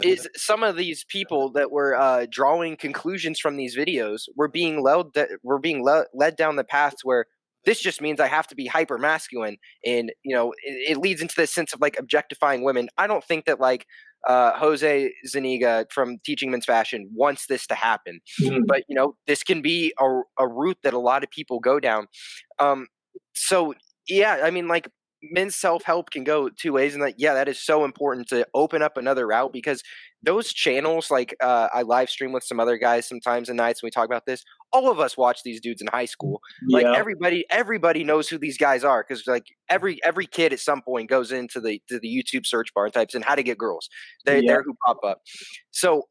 is some of these people that were drawing conclusions from these videos were being led down the paths where this just means I have to be hyper masculine, and you know it leads into this sense of like objectifying women. I don't think that like Jose Zuniga from Teaching Men's Fashion wants this to happen, but you know this can be a route that a lot of people go down. So yeah, I mean like men's self-help can go two ways, and like, yeah, that is so important to open up another route, because those channels, like I live stream with some other guys sometimes at nights when we talk about this. All of us watch these dudes in high school. Like everybody knows who these guys are, because like every kid at some point goes into the YouTube search bar and types in how to get girls. They're who pop up. So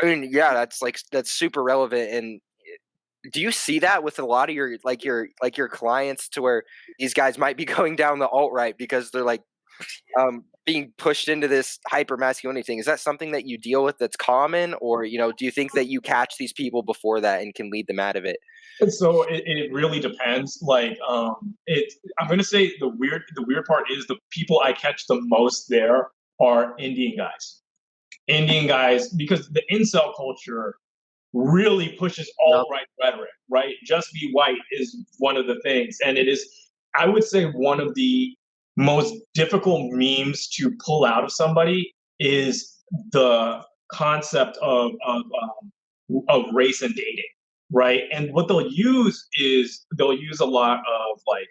I mean, yeah, that's super relevant. And do you see that with a lot of your clients, to where these guys might be going down the alt-right because they're like being pushed into this hyper masculinity thing? Is that something that you deal with that's common, or you know, do you think that you catch these people before that and can lead them out of it? So it really depends. Like I'm gonna say the weird part is the people I catch the most there are Indian guys, because the incel culture really pushes alt-right rhetoric, right? Just be white is one of the things. And it is, I would say, one of the most difficult memes to pull out of somebody is the concept of race and dating. right? And what they'll use is they'll use a lot of like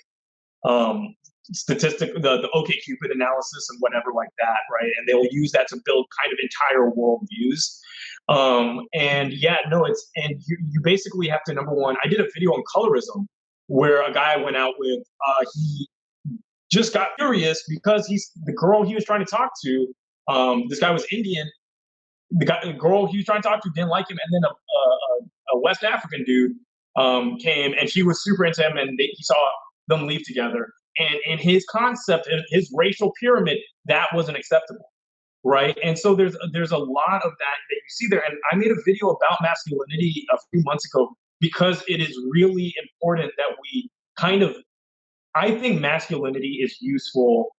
statistic, the OkCupid analysis and whatever like that, right? And they'll use that to build kind of entire worldviews. And yeah, no, you basically have to, number one, I did a video on colorism where a guy went out with, he just got furious because the girl he was trying to talk to, this guy was Indian, the girl he was trying to talk to didn't like him, and then a West African dude came and she was super into him, and he saw them leave together. And in his concept, in his racial pyramid, that wasn't acceptable, right? And so there's a lot of that you see there. And I made a video about masculinity a few months ago because it is really important that we kind of, I think masculinity is useful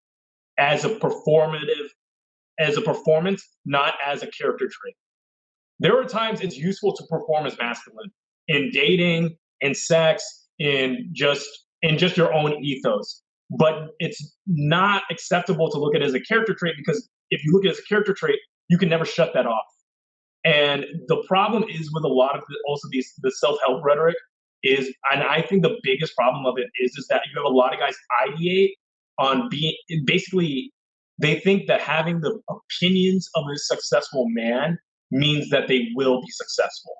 as a performance, not as a character trait. There are times it's useful to perform as masculine in dating, in sex, in just your own ethos. But it's not acceptable to look at it as a character trait, because if you look at it as a character trait, you can never shut that off. And the problem is with a lot of the self-help rhetoric is, and I think the biggest problem of it is that you have a lot of guys ideate on being, basically, they think that having the opinions of a successful man means that they will be successful.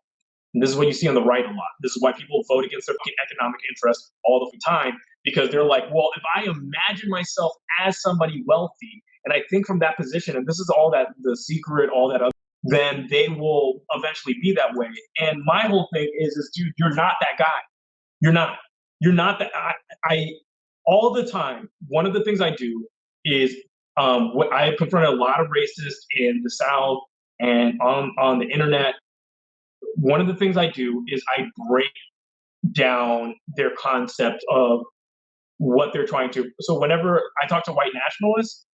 And this is what you see on the right a lot. This is why people vote against their economic interests all the time, because they're like, well, if I imagine myself as somebody wealthy and I think from that position, and this is all that The Secret, all that other, then they will eventually be that way. And my whole thing is dude, you're not that guy. You're not that. I all the time, one of the things I do is I confronted a lot of racists in the South and on the internet. One of the things I do is I break down their concept of what they're trying to. So whenever I talk to white nationalists,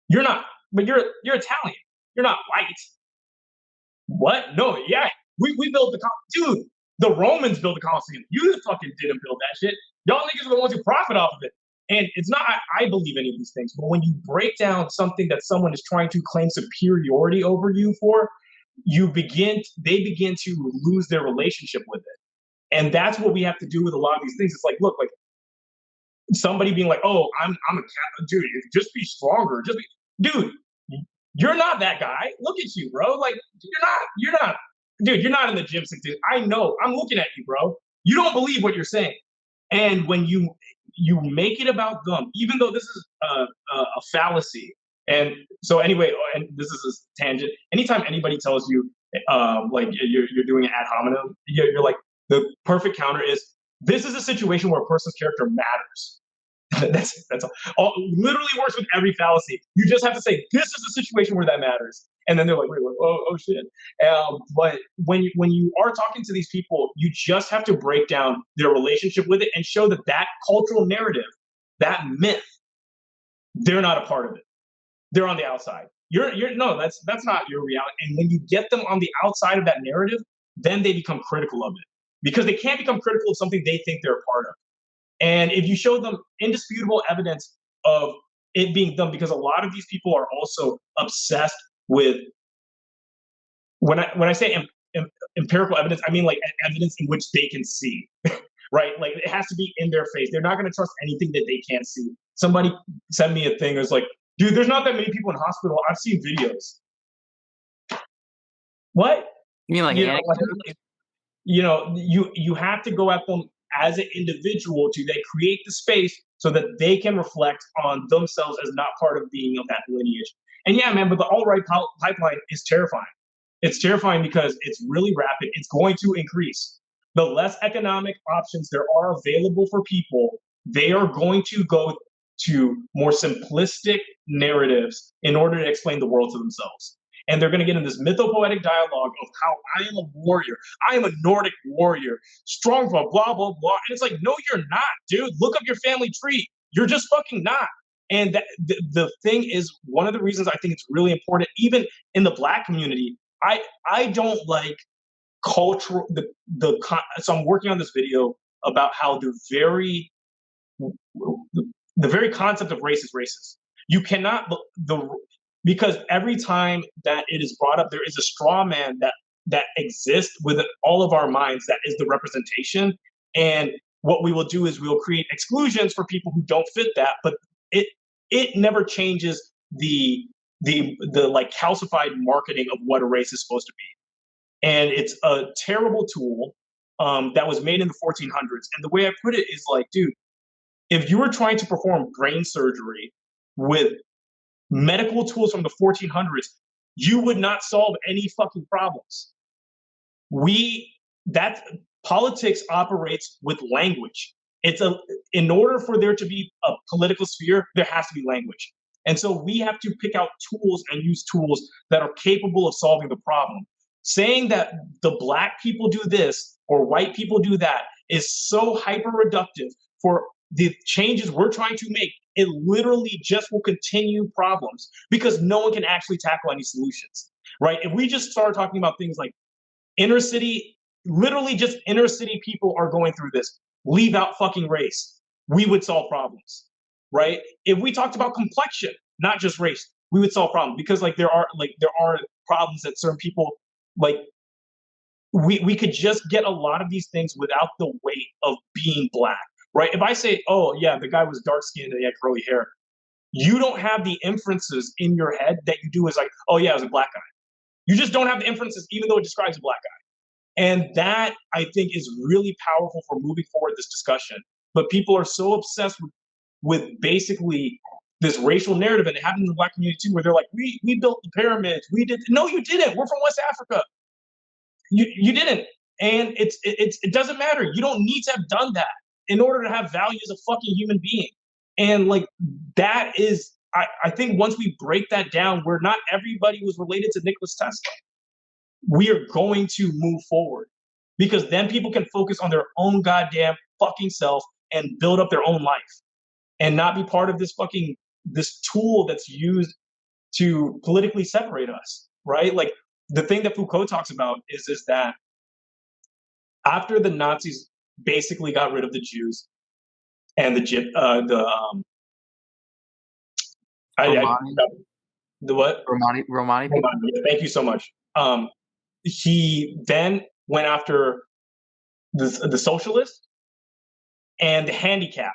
you're not, but you're Italian. You're not white. What? No, yeah, we built dude. The Romans built the Colosseum. You fucking didn't build that shit. Y'all niggas are the ones who profit off of it. And it's not, I believe any of these things, but when you break down something that someone is trying to claim superiority over you for, they begin to lose their relationship with it. And that's what we have to do with a lot of these things. It's like, look, like somebody being like, oh, I'm a cat, dude, just be stronger. Dude, you're not that guy. Look at you, bro. Like, you're not, dude, you're not in the gym 6 days. I know, I'm looking at you, bro. You don't believe what you're saying. And when you make it about them, even though this is a fallacy. And so anyway, and this is a tangent. Anytime anybody tells you like you're doing an ad hominem, you're like, the perfect counter is, this is a situation where a person's character matters. that's all. Literally works with every fallacy. You just have to say, this is a situation where that matters. And then they're like, wait, oh shit. But when you are talking to these people, you just have to break down their relationship with it and show that cultural narrative, that myth, they're not a part of it. They're on the outside. No, that's not your reality. And when you get them on the outside of that narrative, then they become critical of it, because they can't become critical of something they think they're a part of. And if you show them indisputable evidence of it being done, because a lot of these people are also obsessed with, when I say empirical evidence, I mean like evidence in which they can see, right? Like it has to be in their face. They're not going to trust anything that they can't see. Somebody sent me a thing that's like, dude, there's not that many people in hospital. I've seen videos. What? You mean like you have to go at them as an individual to then create the space so that they can reflect on themselves as not part of being of that lineage. And yeah, man, but the alt-right pipeline is terrifying. It's terrifying because it's really rapid. It's going to increase. The less economic options there are available for people, they are going to go to more simplistic narratives in order to explain the world to themselves. And they're going to get in this mythopoetic dialogue of how I am a warrior. I am a Nordic warrior, strong, blah, blah, blah, blah. And it's like, no, you're not, dude. Look up your family tree. You're just fucking not. And the thing is, one of the reasons I think it's really important, even in the Black community, I don't like cultural, so I'm working on this video about how the very concept of race is racist. You cannot, because every time that it is brought up, there is a straw man that that exists within all of our minds that is the representation. And what we will do is we will create exclusions for people who don't fit that, but it never changes the like calcified marketing of what a race is supposed to be. And it's a terrible tool that was made in the 1400s. And the way I put it is like, dude, if you were trying to perform brain surgery with medical tools from the 1400s, you would not solve any fucking problems. That politics operates with language. In order for there to be a political sphere, there has to be language. And so we have to pick out tools and use tools that are capable of solving the problem. Saying that the black people do this or white people do that is so hyper reductive for the changes we're trying to make. It literally just will continue problems because no one can actually tackle any solutions, right? If we just start talking about things like inner city, literally just inner city people are going through this, leave out fucking race, we would solve problems, right? If we talked about complexion, not just race, we would solve problems because there are problems that certain people like. We could just get a lot of these things without the weight of being black, right? If I say, oh yeah, the guy was dark skinned and he had curly hair, you don't have the inferences in your head that you do as like, oh yeah, it was a black guy. You just don't have the inferences, even though it describes a black guy. And that I think is really powerful for moving forward this discussion. But people are so obsessed with basically this racial narrative, and it happens in the black community too, where they're like, we built the pyramids, we did. No, you didn't. We're from West Africa. You didn't. And it doesn't matter. You don't need to have done that in order to have value as a fucking human being. And like that is, I think once we break that down, where not everybody was related to Nikola Tesla, we are going to move forward because then people can focus on their own goddamn fucking self and build up their own life and not be part of this tool that's used to politically separate us, right? Like the thing that Foucault talks about is that after the Nazis basically got rid of the Jews and the what? Romani people. Thank you so much. He then went after the socialists and the handicap.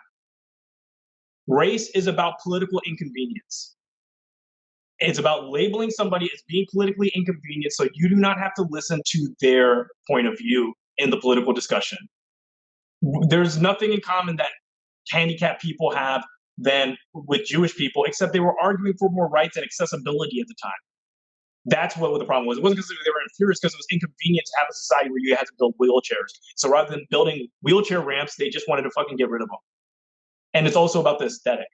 Race is about political inconvenience. It's about labeling somebody as being politically inconvenient so you do not have to listen to their point of view in the political discussion. There's nothing in common that handicapped people have than with Jewish people, except they were arguing for more rights and accessibility at the time. That's what the problem was. It wasn't because they were inferior, because it was inconvenient to have a society where you had to build wheelchairs. So rather than building wheelchair ramps, they just wanted to fucking get rid of them. And it's also about the aesthetic.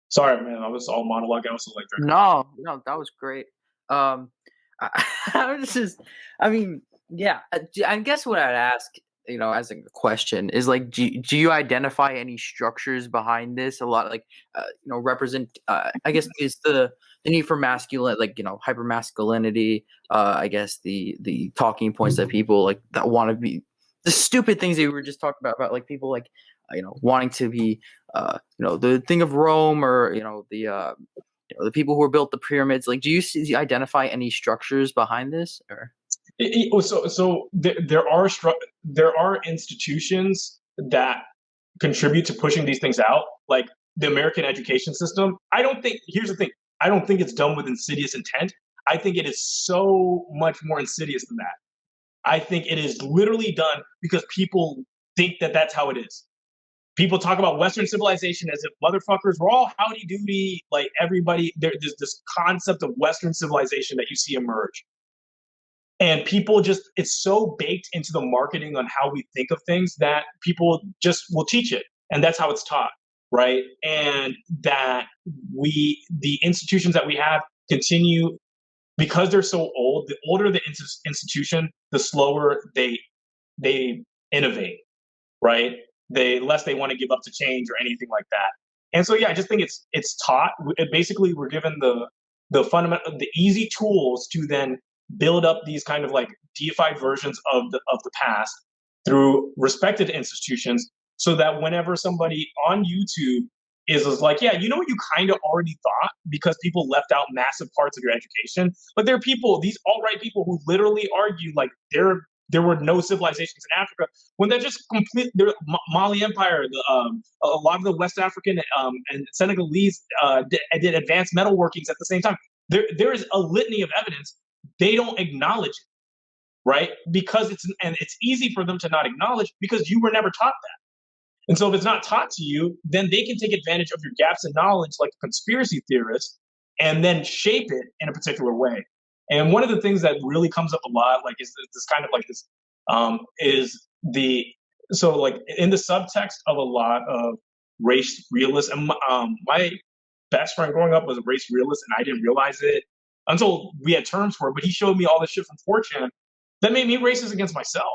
Sorry, man, I was all monologue. I also like that. No, that was great. I mean, yeah. I guess what I'd ask, as a question is like, do you identify any structures behind this? A lot like, represent. I guess is the need for masculine, like hypermasculinity. I guess the talking points that people like that want to be the stupid things that we were just talking about like people like. Wanting to be, the thing of Rome, or the people who built the pyramids. Like, do you identify any structures behind this, or? So there are institutions that contribute to pushing these things out, like the American education system. Here's the thing. I don't think it's done with insidious intent. I think it is so much more insidious than that. I think it is literally done because people think that that's how it is. People talk about Western civilization as if motherfuckers were all howdy-doody, like everybody. There's this concept of Western civilization that you see emerge. And people it's so baked into the marketing on how we think of things that people just will teach it. And that's how it's taught, right? And that the institutions that we have continue, because they're so old, the older the institution, the slower they innovate, right? The less they want to give up to change or anything like that. And so, yeah, I just think it's taught. Basically, we're given the fundamental, the easy tools to then build up these kind of like deified versions of the past through respected institutions, so that whenever somebody on YouTube is like, yeah, you know what you kind of already thought because people left out massive parts of your education. But there are people, these alt-right people, who literally argue like there were no civilizations in Africa when they're just complete. Mali Empire, a lot of the West African and Senegalese did advanced metalworkings at the same time. There is a litany of evidence. They don't acknowledge it, right? Because it's easy for them to not acknowledge because you were never taught that. And so if it's not taught to you, then they can take advantage of your gaps in knowledge like a conspiracy theorist and then shape it in a particular way. And one of the things that really comes up a lot, like, is this kind of like this, is the, so like in the subtext of a lot of race realists, and my best friend growing up was a race realist, and I didn't realize it until we had terms for it, but he showed me all this shit from 4chan that made me racist against myself.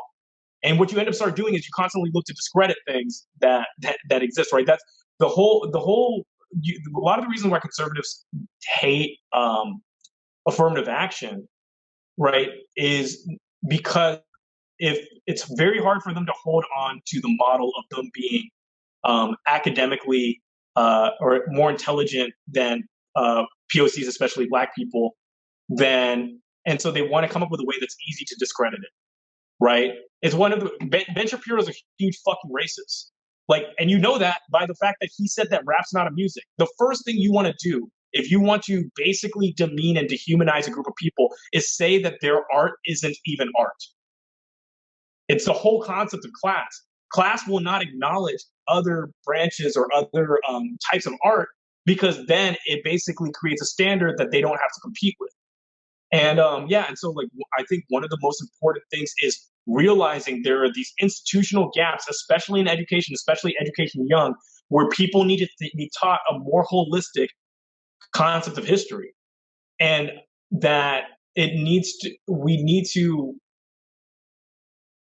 And what you end up start doing is you constantly look to discredit things that exist, right? That's a lot of the reason why conservatives hate affirmative action, right, is because if it's very hard for them to hold on to the model of them being academically or more intelligent than POCs, especially Black people, and so they want to come up with a way that's easy to discredit it, right? It's one of the Ben Shapiro's a huge fucking racist, like, and you know that by the fact that he said that rap's not a music. The first thing you want to do if you want to basically demean and dehumanize a group of people is say that their art isn't even art. It's the whole concept of class. Class will not acknowledge other branches or other types of art because then it basically creates a standard that they don't have to compete with. And and so like I think one of the most important things is realizing there are these institutional gaps, especially in education, especially education young, where people need to be taught a more holistic concept of history, and that we need to.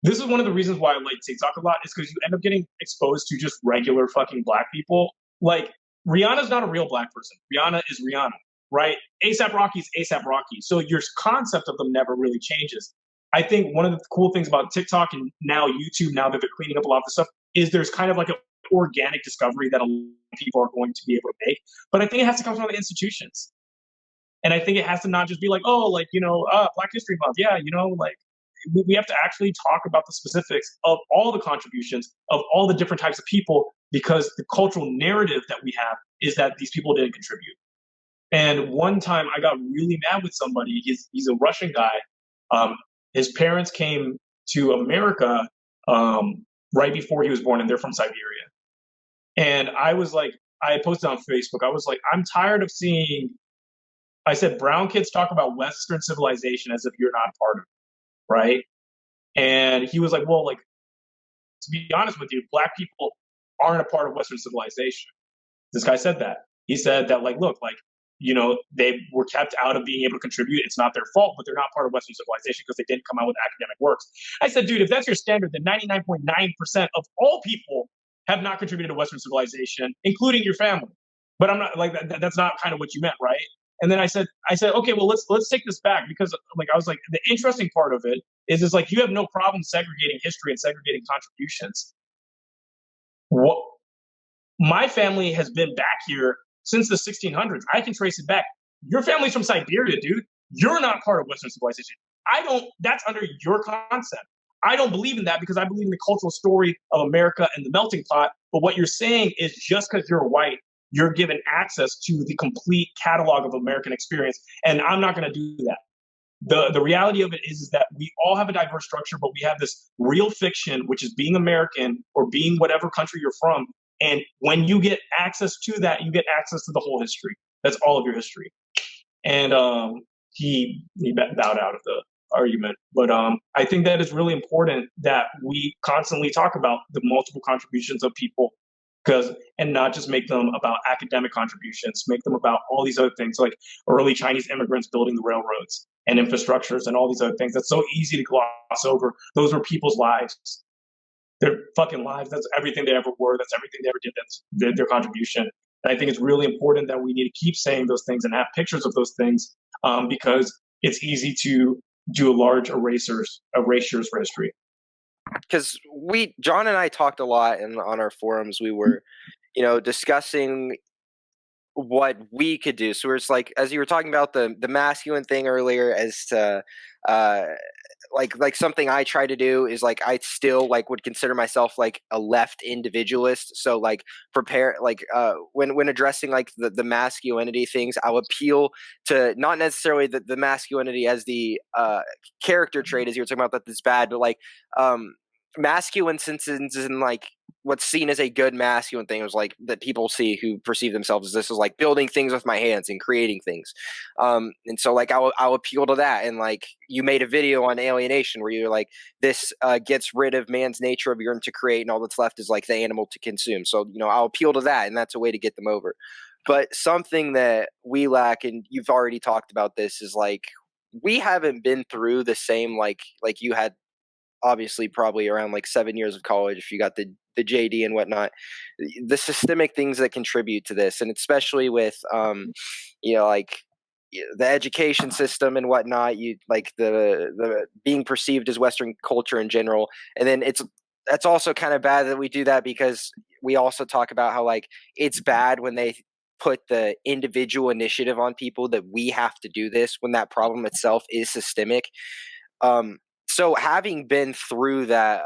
This is one of the reasons why I like TikTok a lot, is because you end up getting exposed to just regular fucking Black people. Like, Rihanna's not a real Black person. Rihanna is Rihanna, right? A$AP Rocky's A$AP Rocky. So your concept of them never really changes. I think one of the cool things about TikTok and now YouTube, now that they're cleaning up a lot of the stuff, is there's kind of like an organic discovery that a lot of people are going to be able to make. But I think it has to come from the institutions. And I think it has to not just be like, oh, like, Black History Month. Yeah, like, we have to actually talk about the specifics of all the contributions of all the different types of people, because the cultural narrative that we have is that these people didn't contribute. And one time I got really mad with somebody. He's a Russian guy. His parents came to America right before he was born, and they're from Siberia. And I was like, I posted on Facebook, I was like, I'm tired of seeing, I said, brown kids talk about Western civilization as if you're not part of it. Right? And he was like, well, like, to be honest with you, Black people aren't a part of Western civilization. This guy said that. He said that, like, look, like, they were kept out of being able to contribute. It's not their fault, but they're not part of Western civilization because they didn't come out with academic works. I said, dude, if that's your standard, then 99.9% of all people have not contributed to Western civilization, including your family. But I'm not like that. That's not kind of what you meant, right? And then I said, okay, well, let's take this back, because like I was like, the interesting part of it is like, you have no problem segregating history and segregating contributions. What my family has been back here since the 1600s. I can trace it back. Your family's from Siberia, dude. You're not part of Western civilization. That's under your concept. I don't believe in that because I believe in the cultural story of America and the melting pot. But what you're saying is just because you're white, you're given access to the complete catalog of American experience. And I'm not going to do that. The reality of it is that we all have a diverse structure, but we have this real fiction, which is being American or being whatever country you're from. And when you get access to that, you get access to the whole history. That's all of your history. And he bowed out of the argument. But I think that it's really important that we constantly talk about the multiple contributions of people, and not just make them about academic contributions, make them about all these other things, like early Chinese immigrants building the railroads and infrastructures and all these other things. That's so easy to gloss over. Those were people's lives. Their fucking lives. That's everything they ever were. That's everything they ever did. That's their contribution. And I think it's really important that we need to keep saying those things and have pictures of those things, because it's easy to do a large erasures for history. Because John and I talked a lot, and on our forums we were discussing what we could do. So it's like, as you were talking about the masculine thing earlier, as to like something I try to do is like I still like would consider myself like a left individualist. So like prepare like when addressing like the masculinity things, I'll appeal to not necessarily the masculinity as the character trait as you were talking about that's bad, but like masculine senses and like what's seen as a good masculine thing was like that people see who perceive themselves as this is like building things with my hands and creating things. And so like I'll appeal to that. And like you made a video on alienation where you're like, this gets rid of man's nature of yearning to create and all that's left is like the animal to consume. So, I'll appeal to that. And that's a way to get them over. But something that we lack, and you've already talked about this, is like, we haven't been through the same, like you had obviously probably around like 7 years of college if you got the JD and whatnot, the systemic things that contribute to this, and especially with like the education system and whatnot, you like the being perceived as Western culture in general, and then that's also kind of bad that we do that because we also talk about how like it's bad when they put the individual initiative on people that we have to do this when that problem itself is systemic. So having been through that,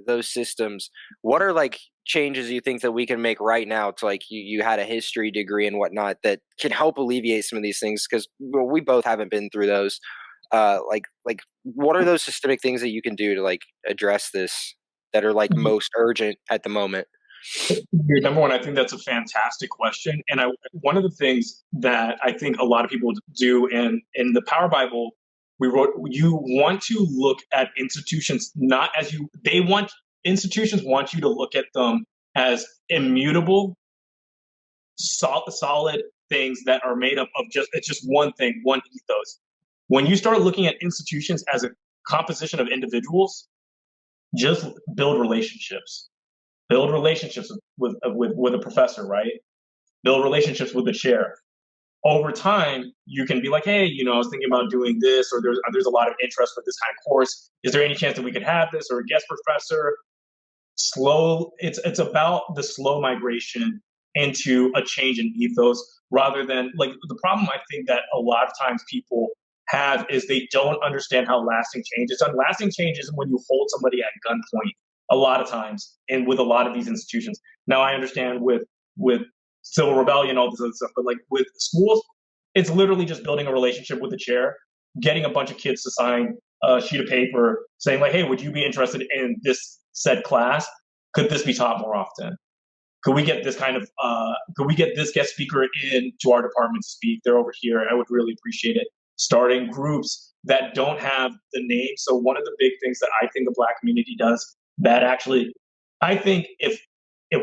those systems, what are like changes you think that we can make right now to like you had a history degree and whatnot that can help alleviate some of these things? Because we both haven't been through those. Like what are those systemic things that you can do to like address this that are like most urgent at the moment? Number one, I think that's a fantastic question. And one of the things that I think a lot of people do in the Power Bible, we wrote, you want to look at institutions not as institutions want you to look at them as immutable, solid things that are made up of it's just one thing, one ethos. When you start looking at institutions as a composition of individuals, just build relationships. Build relationships with a professor, right? Build relationships with the chair. Over time, you can be like, hey, I was thinking about doing this, or there's a lot of interest for this kind of course. Is there any chance that we could have this, or a guest professor? It's about the slow migration into a change in ethos rather than like the problem I think that a lot of times people have is they don't understand how lasting change is done. Lasting change isn't when you hold somebody at gunpoint a lot of times and with a lot of these institutions. Now I understand with civil rebellion, all this other stuff, but like with schools, it's literally just building a relationship with the chair, getting a bunch of kids to sign a sheet of paper saying like, hey, would you be interested in this said class? Could this be taught more often? Could we get this guest speaker in to our department to speak? They're over here. I would really appreciate it. Starting groups that don't have the name. So one of the big things that I think the Black community does that actually, I think if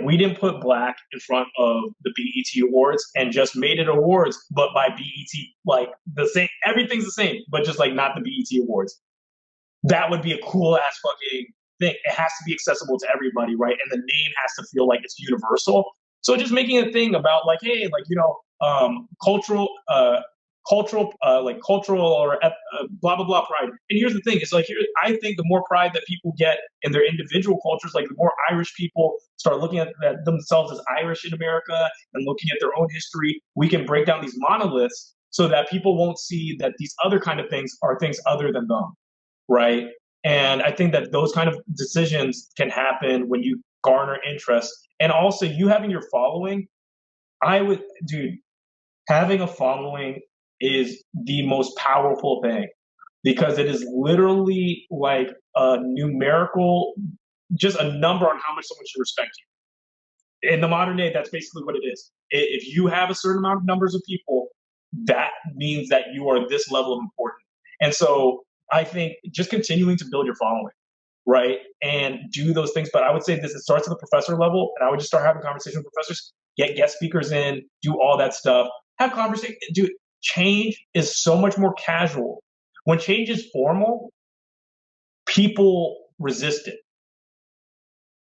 we didn't put Black in front of the BET Awards and just made it awards, but by BET, like the same, everything's the same, but just like not the BET Awards, that would be a cool ass fucking thing. It has to be accessible to everybody, right? And the name has to feel like it's universal. So just making a thing about like, hey, like, cultural or blah blah blah pride. And here's the thing: it's like I think the more pride that people get in their individual cultures, like the more Irish people start looking at themselves as Irish in America and looking at their own history, we can break down these monoliths so that people won't see that these other kind of things are things other than them, right? And I think that those kind of decisions can happen when you garner interest, and also you having your following. Having a following is the most powerful thing because it is literally like a numerical, just a number on how much someone should respect you. In the modern day, that's basically what it is. If you have a certain amount of numbers of people, that means that you are this level of important. And so I think just continuing to build your following, right? And do those things. But I would say it starts at the professor level, and I would just start having conversations with professors, get guest speakers in, do all that stuff, have conversations. Dude, change is so much more casual. When change is formal, people resist it.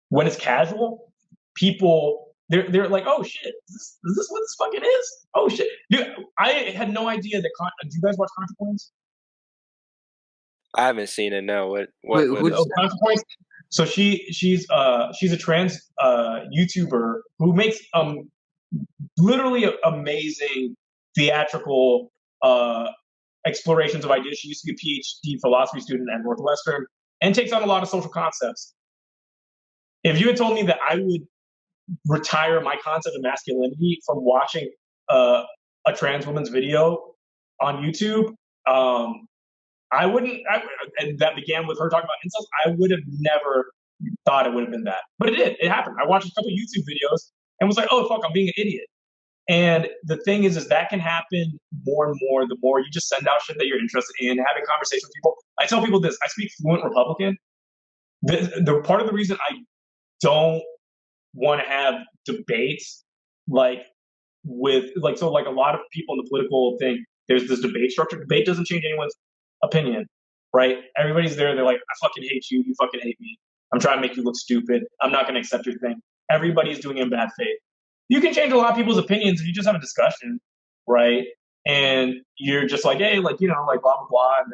When it's casual, they're like, oh shit, is this what this fucking is? Oh shit. Dude, I had no idea that do you guys watch Consequence? I haven't seen it. No, what Wait, is Consequence? So she's a trans YouTuber who makes literally amazing theatrical explorations of ideas. She used to be a PhD philosophy student at Northwestern and takes on a lot of social concepts. If you had told me that I would retire my concept of masculinity from watching a trans woman's video on YouTube, I wouldn't. And that began with her talking about incels. I would have never thought it would have been that, but it did. It happened. I watched a couple YouTube videos and was like, "Oh fuck, I'm being an idiot." And the thing is that can happen more and more. The more you just send out shit that you're interested in, having conversations with people. I tell people this: I speak fluent Republican. The part of the reason I don't want to have debates like like a lot of people in the political thing, there's this debate structure. Debate doesn't change anyone's opinion, right? Everybody's there. They're like, I fucking hate you. You fucking hate me. I'm trying to make you look stupid. I'm not going to accept your thing. Everybody's doing it in bad faith. You can change a lot of people's opinions if you just have a discussion, right? And you're just like, hey, like, like blah, blah, blah. And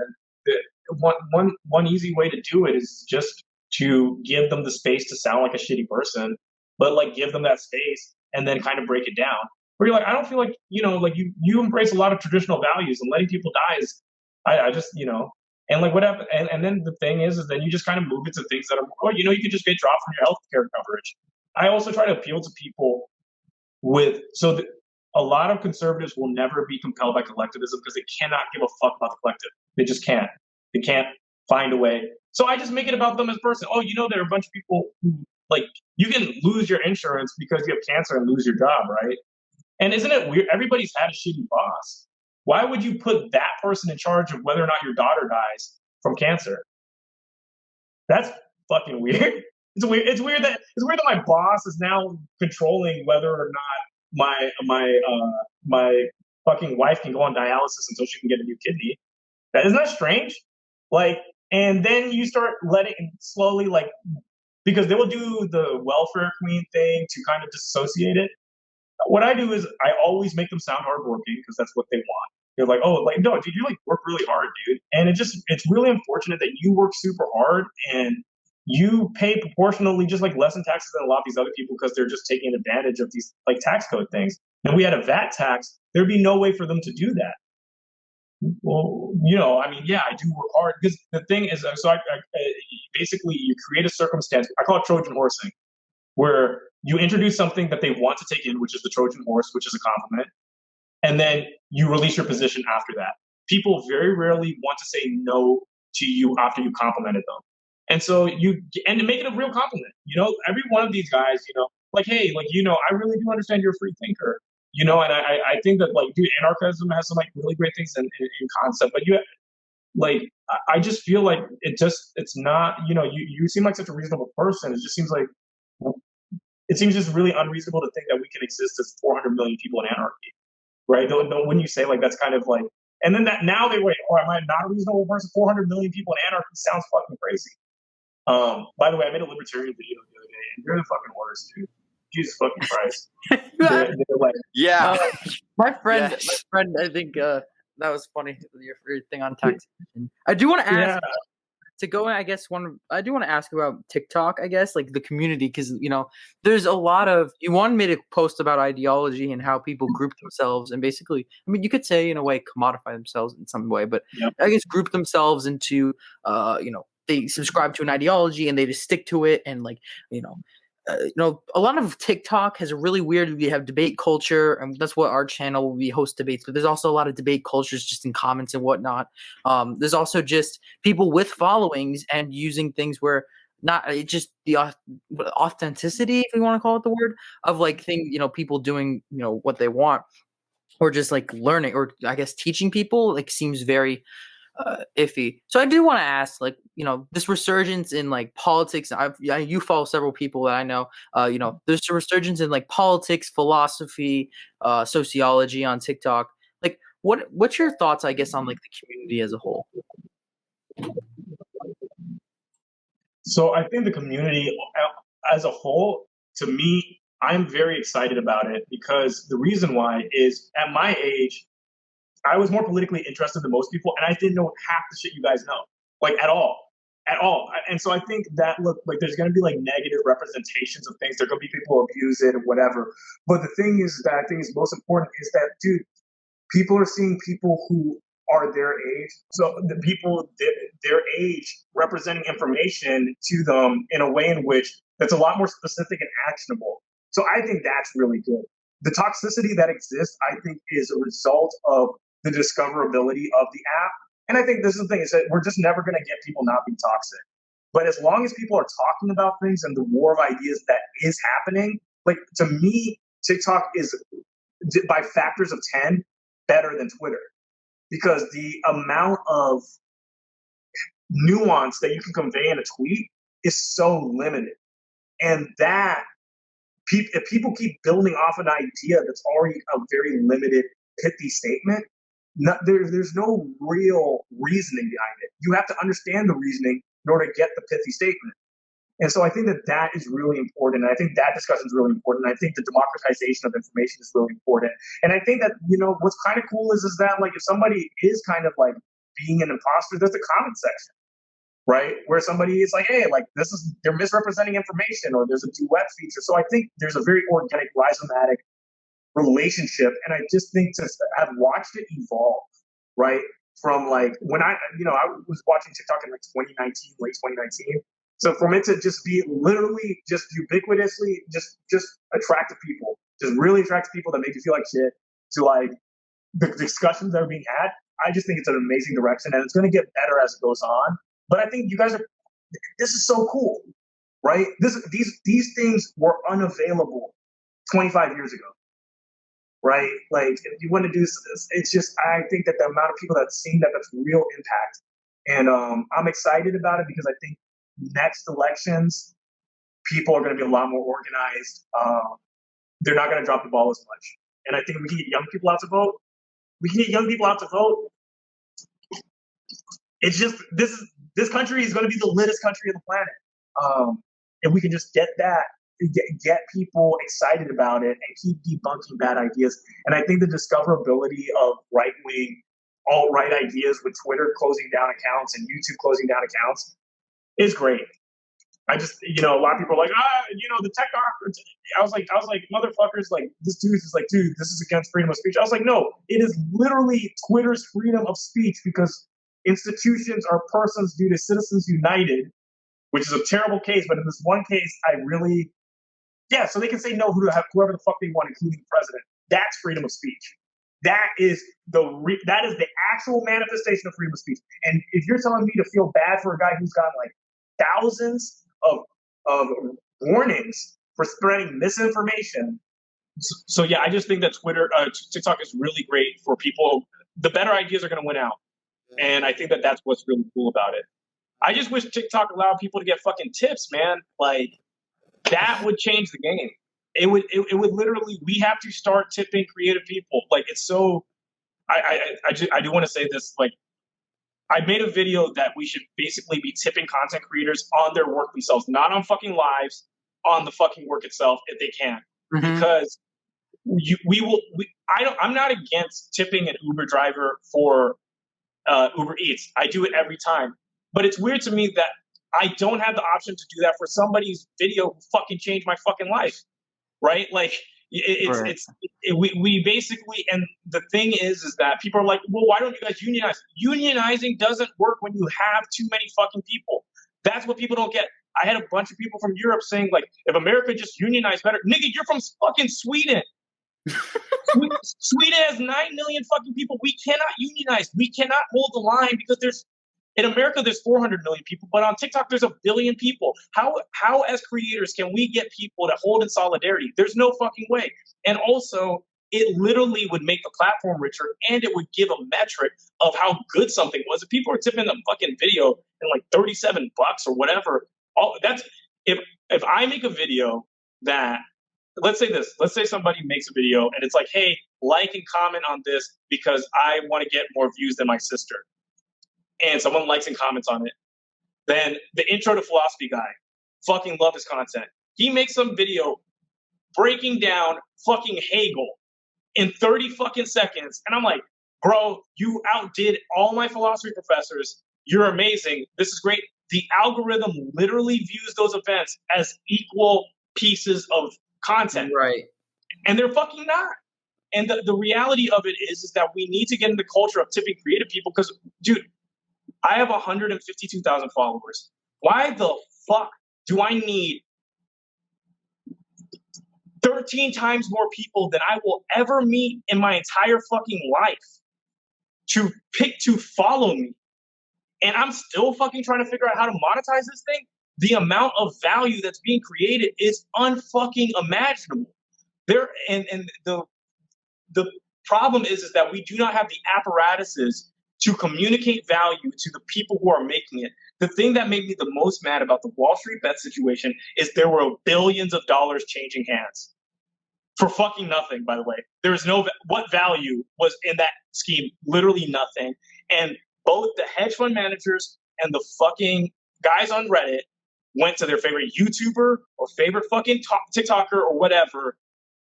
then one easy way to do it is just to give them the space to sound like a shitty person, but like give them that space and then kind of break it down. Where you're like, I don't feel like, like you embrace a lot of traditional values, and letting people die is, I just, and like whatever. And then the thing is then you just kind of move it to things that are, you can just get dropped from your healthcare coverage. I also try to appeal to people a lot of conservatives will never be compelled by collectivism because they cannot give a fuck about the collective. They just can't. They can't find a way. So I just make it about them as a person. Oh, there are a bunch of people who, like, you can lose your insurance because you have cancer and lose your job, right? And isn't it weird? Everybody's had a shitty boss. Why would you put that person in charge of whether or not your daughter dies from cancer? That's fucking weird. It's weird that my boss is now controlling whether or not my fucking wife can go on dialysis until she can get a new kidney. Isn't that strange? Like, and then you start letting slowly, like, because they will do the welfare queen thing to kind of disassociate it. What I do is I always make them sound hardworking because that's what they want. They're like, oh, like, no, dude, you like work really hard, dude. And it's really unfortunate that you work super hard and you pay proportionally just like less in taxes than a lot of these other people because they're just taking advantage of these like tax code things. And if we had a VAT tax, there'd be no way for them to do that. Well, I mean, yeah, I do work hard because the thing is, so I basically you create a circumstance. I call it Trojan horsing, where you introduce something that they want to take in, which is the Trojan horse, which is a compliment, and then you release your position after that. People very rarely want to say no to you after you complimented them. And so and to make it a real compliment, every one of these guys, like, hey, like, I really do understand you're a free thinker, and I think that, like, dude, anarchism has some like really great things in concept, but I just feel like it's not, you seem like such a reasonable person. It just seems like, it seems just really unreasonable to think that we can exist as 400 million people in anarchy, right? Wouldn't you say, like, that's kind of like, and then that now they wait, am I not a reasonable person? 400 million people in anarchy sounds fucking crazy. By the way, I made a libertarian video the other day, and you're the fucking worst, dude. Jesus fucking Christ. they're like, yeah. My friend, I think that was funny. Your thing on taxation. I do want to ask to go in. I guess I do want to ask about TikTok. I guess, like, the community, because there's a lot of, you wanted me to post about ideology and how people group themselves, and basically, I mean, you could say in a way commodify themselves in some way, but I guess group themselves into they subscribe to an ideology and they just stick to it, and like a lot of TikTok has a really weird. We have debate culture, and that's what our channel we host debates. But there's also a lot of debate cultures just in comments and whatnot. There's also just people with followings and using things where not just the authenticity, if you want to call it the word, of like people doing what they want, or just like learning, or I guess teaching people, like, seems very iffy. So I do want to ask, like, this resurgence in like politics. You follow several people that I know. There's a resurgence in like politics, philosophy, sociology on TikTok. Like, what's your thoughts, I guess, on like the community as a whole? So I think the community as a whole, to me, I'm very excited about it, because the reason why is, at my age, I was more politically interested than most people, and I didn't know half the shit you guys know, like, at all. at all. And so I think that, look, like there's going to be like negative representations of things. There are going to be people who abuse it and whatever. But the thing is that I think is most important is that, dude, people are seeing people who are their age. So the people their age representing information to them in a way in which that's a lot more specific and actionable. So I think that's really good. The toxicity that exists, I think, is a result of the discoverability of the app. And I think this is the thing, is that we're just never going to get people not being toxic. But as long as people are talking about things and the war of ideas that is happening, like, to me, TikTok is, by factors of 10, better than Twitter. Because the amount of nuance that you can convey in a tweet is so limited. And that, if people keep building off an idea that's already a very limited, pithy statement, there's no real reasoning behind it. You have to understand the reasoning in order to get the pithy statement. And so I think that is really important. And I think that discussion is really important. I think the democratization of information is really important. And I think that, what's kind of cool is that, like, if somebody is kind of like being an imposter, there's a comment section, right? Where somebody is like, hey, like, they're misrepresenting information, or there's a duet feature. So I think there's a very organic, rhizomatic relationship. And I just think to have watched it evolve, right? From like when I was watching TikTok in like 2019, late 2019. So for it to just be literally just ubiquitously just attractive people, just really attractive people that make you feel like shit, to like the discussions that are being had, I just think it's an amazing direction, and it's going to get better as it goes on. But I think this is so cool, right? These things were unavailable 25 years ago, right? Like, if you want to do this, it's just, I think that the amount of people that's seen that's real impact. And I'm excited about it because I think next elections, people are going to be a lot more organized. They're not going to drop the ball as much. And I think we can get young people out to vote. It's just, this country is going to be the littest country on the planet. And we can just get people excited about it and keep debunking bad ideas. And I think the discoverability of right-wing, alt-right ideas with Twitter closing down accounts and YouTube closing down accounts is great. I just, a lot of people are like, the tech doctor. I was like, motherfuckers, like, this dude is like, dude, this is against freedom of speech. I was like, no, it is literally Twitter's freedom of speech, because institutions are persons due to Citizens United, which is a terrible case. But in this one case, so they can say no to whoever the fuck they want, including the president. That's freedom of speech. That is the actual manifestation of freedom of speech. And if you're telling me to feel bad for a guy who's got like thousands of warnings for spreading misinformation. So yeah, I just think that TikTok is really great for people. The better ideas are going to win out. And I think that that's what's really cool about it. I just wish TikTok allowed people to get fucking tips, man. Like, that would change the game. It would literally, we have to start tipping creative people. Like, it's so, I do want to say this, like, I made a video that we should basically be tipping content creators on their work themselves, not on fucking lives, on the fucking work itself if they can. Mm-hmm. Because I'm not against tipping an Uber driver for Uber Eats. I do it every time. But it's weird to me that I don't have the option to do that for somebody's video who fucking changed my fucking life. Right? Like, we basically, and the thing is that people are like, well, why don't you guys unionize? Unionizing doesn't work when you have too many fucking people. That's what people don't get. I had a bunch of people from Europe saying, like, if America just unionized better, nigga, you're from fucking Sweden. Sweden has 9 million fucking people. We cannot unionize. We cannot hold the line because in America, there's 400 million people, but on TikTok, there's 1 billion people. How as creators can we get people to hold in solidarity? There's no fucking way. And also, it literally would make the platform richer, and it would give a metric of how good something was. If people are tipping a fucking video in like $37 or whatever, if I make a video that, let's say somebody makes a video and it's like, hey, like and comment on this because I want to get more views than my sister. And someone likes and comments on it, then the Intro to Philosophy guy, fucking love his content. He makes some video breaking down fucking Hegel in 30 fucking seconds. And I'm like, bro, you outdid all my philosophy professors. You're amazing. This is great. the algorithm literally views those events as equal pieces of content. Right. And they're fucking not. And the reality of it is that we need to get in the culture of tipping creative people because, dude, I have 152,000 followers. Why the fuck do I need 13 times more people than I will ever meet in my entire fucking life to pick to follow me? And I'm still fucking trying to figure out how to monetize this thing. The amount of value that's being created is unfucking imaginable. The problem is that we do not have the apparatuses to communicate value to the people who are making it. The thing that made me the most mad about the Wall Street bet situation is there were billions of dollars changing hands for fucking nothing, by the way. There is what value was in that scheme? Literally nothing. And both the hedge fund managers and the fucking guys on Reddit went to their favorite YouTuber or favorite fucking TikToker or whatever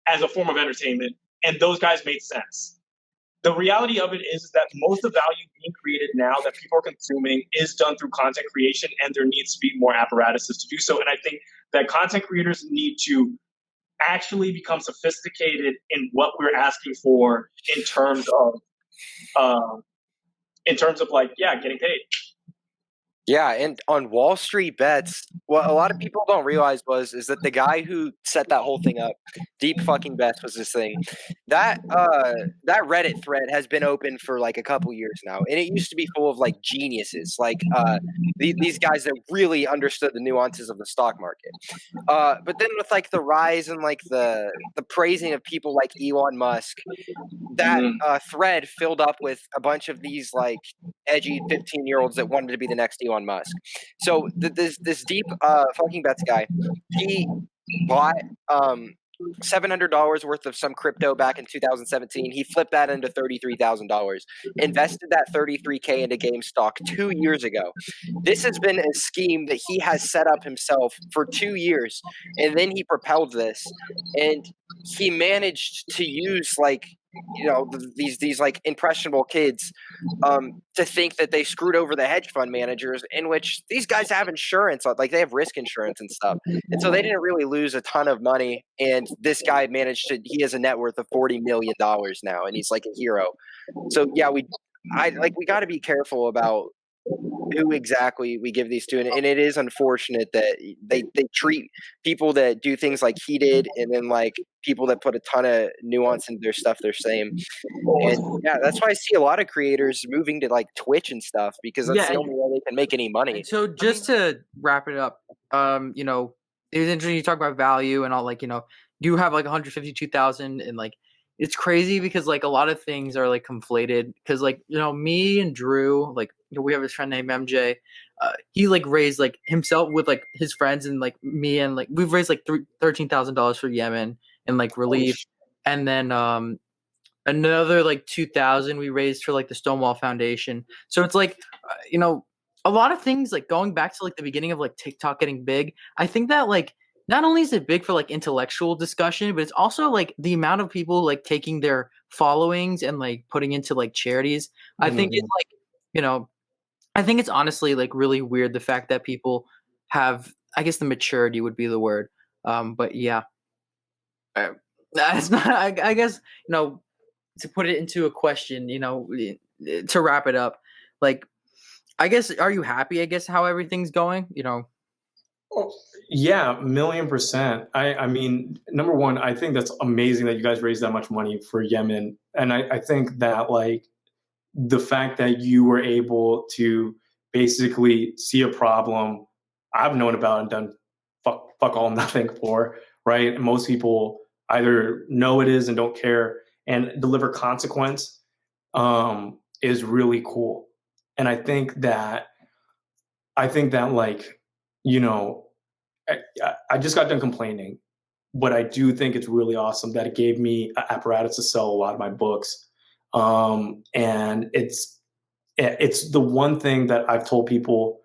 as a form of entertainment. And those guys made sense. The reality of it is that most of the value being created now that people are consuming is done through content creation, and there needs to be more apparatuses to do so. And I think that content creators need to actually become sophisticated in what we're asking for in terms of like, yeah, getting paid. Yeah, and on Wall Street Bets, what a lot of people don't realize is that the guy who set that whole thing up, Deep Fucking Bets was this thing. That Reddit thread has been open for like a couple years now, and it used to be full of like geniuses, like these guys that really understood the nuances of the stock market. But then with like the rise and like the praising of people like Elon Musk, that thread filled up with a bunch of these like edgy 15-year-olds that wanted to be the next Elon Musk. So this Deep Fucking Bets guy, he bought $700 worth of some crypto back in 2017. He flipped that into $33,000, invested that $33K into GameStop 2 years ago. This has been a scheme that he has set up himself for 2 years, and then he propelled this, and he managed to use like, you know, these like impressionable kids to think that they screwed over the hedge fund managers, in which these guys have insurance, like they have risk insurance and stuff, and so they didn't really lose a ton of money. And this guy he has a net worth of $40 million now, and he's like a hero. So yeah, we got to be careful about who exactly we give these to, and it is unfortunate that they treat people that do things like he did, and then like people that put a ton of nuance into their stuff they're saying. And yeah, that's why I see a lot of creators moving to like Twitch and stuff, because that's the only way they can make any money. So just to wrap it up, you know, it was interesting you talk about value and all, like, you know, you have like 152,000, and like it's crazy because like a lot of things are like conflated, because like, you know, me and Drew, like, you know, we have this friend named MJ. He like raised like himself with like his friends and like me, and like we've raised like $13,000 for Yemen and like relief, and then another like 2,000 we raised for like the Stonewall Foundation. So it's like, you know, a lot of things, like going back to like the beginning of like TikTok getting big. I think that like not only is it big for like intellectual discussion, but it's also like the amount of people like taking their followings and like putting into like charities. I think it's like, you know, I think it's honestly like really weird, the fact that people have, I guess the maturity would be the word. But yeah, that's not, I guess, you know, to put it into a question, you know, to wrap it up, like, I guess, are you happy, I guess, how everything's going, you know? Oh, yeah, 1,000,000%. I mean, number one, I think that's amazing that you guys raised that much money for Yemen. And I think that like the fact that you were able to basically see a problem I've known about and done fuck all nothing for, right? And most people either know it is and don't care, and deliver consequence is really cool. And I think that like, you know, I just got done complaining, but I do think it's really awesome that it gave me an apparatus to sell a lot of my books. And it's the one thing that I've told people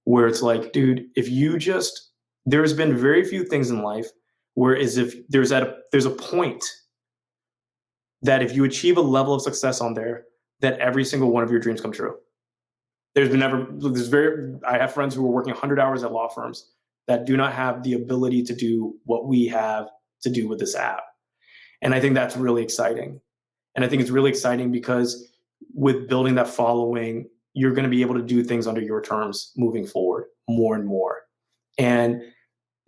where it's like, dude, if you just, there's been very few things in life where if there's a point that if you achieve a level of success on there, that every single one of your dreams come true. I have friends who are working 100 hours at law firms that do not have the ability to do what we have to do with this app. And I think that's really exciting. And I think it's really exciting because with building that following, you're going to be able to do things under your terms moving forward more and more. And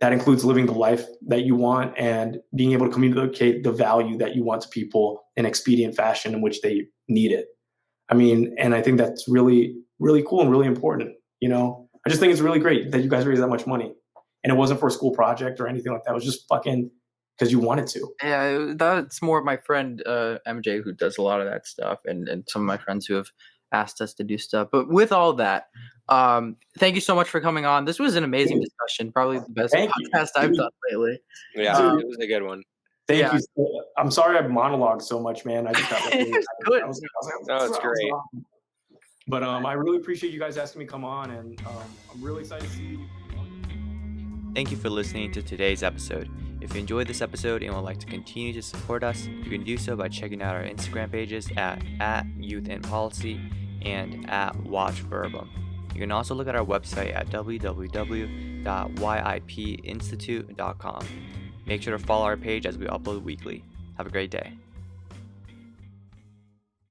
that includes living the life that you want and being able to communicate the value that you want to people in expedient fashion in which they need it. I mean, and I think that's really, really cool and really important. You know, I just think it's really great that you guys raised that much money. And it wasn't for a school project or anything like that. It was just fucking because you wanted to. Yeah, that's more of my friend MJ who does a lot of that stuff, and some of my friends who have asked us to do stuff. But with all that, thank you so much for coming on. This was an amazing discussion, probably the best podcast I've done lately. Yeah, it was a good one. Thank you. I'm sorry I monologued so much, man. I just got like, it's good. No, it's great. But I really appreciate you guys asking me to come on, and I'm really excited to see you. Thank you for listening to today's episode. If you enjoyed this episode and would like to continue to support us, you can do so by checking out our Instagram pages at Youth in Policy and at Watch Verbum. You can also look at our website at www.yipinstitute.com. Make sure to follow our page as we upload weekly. Have a great day.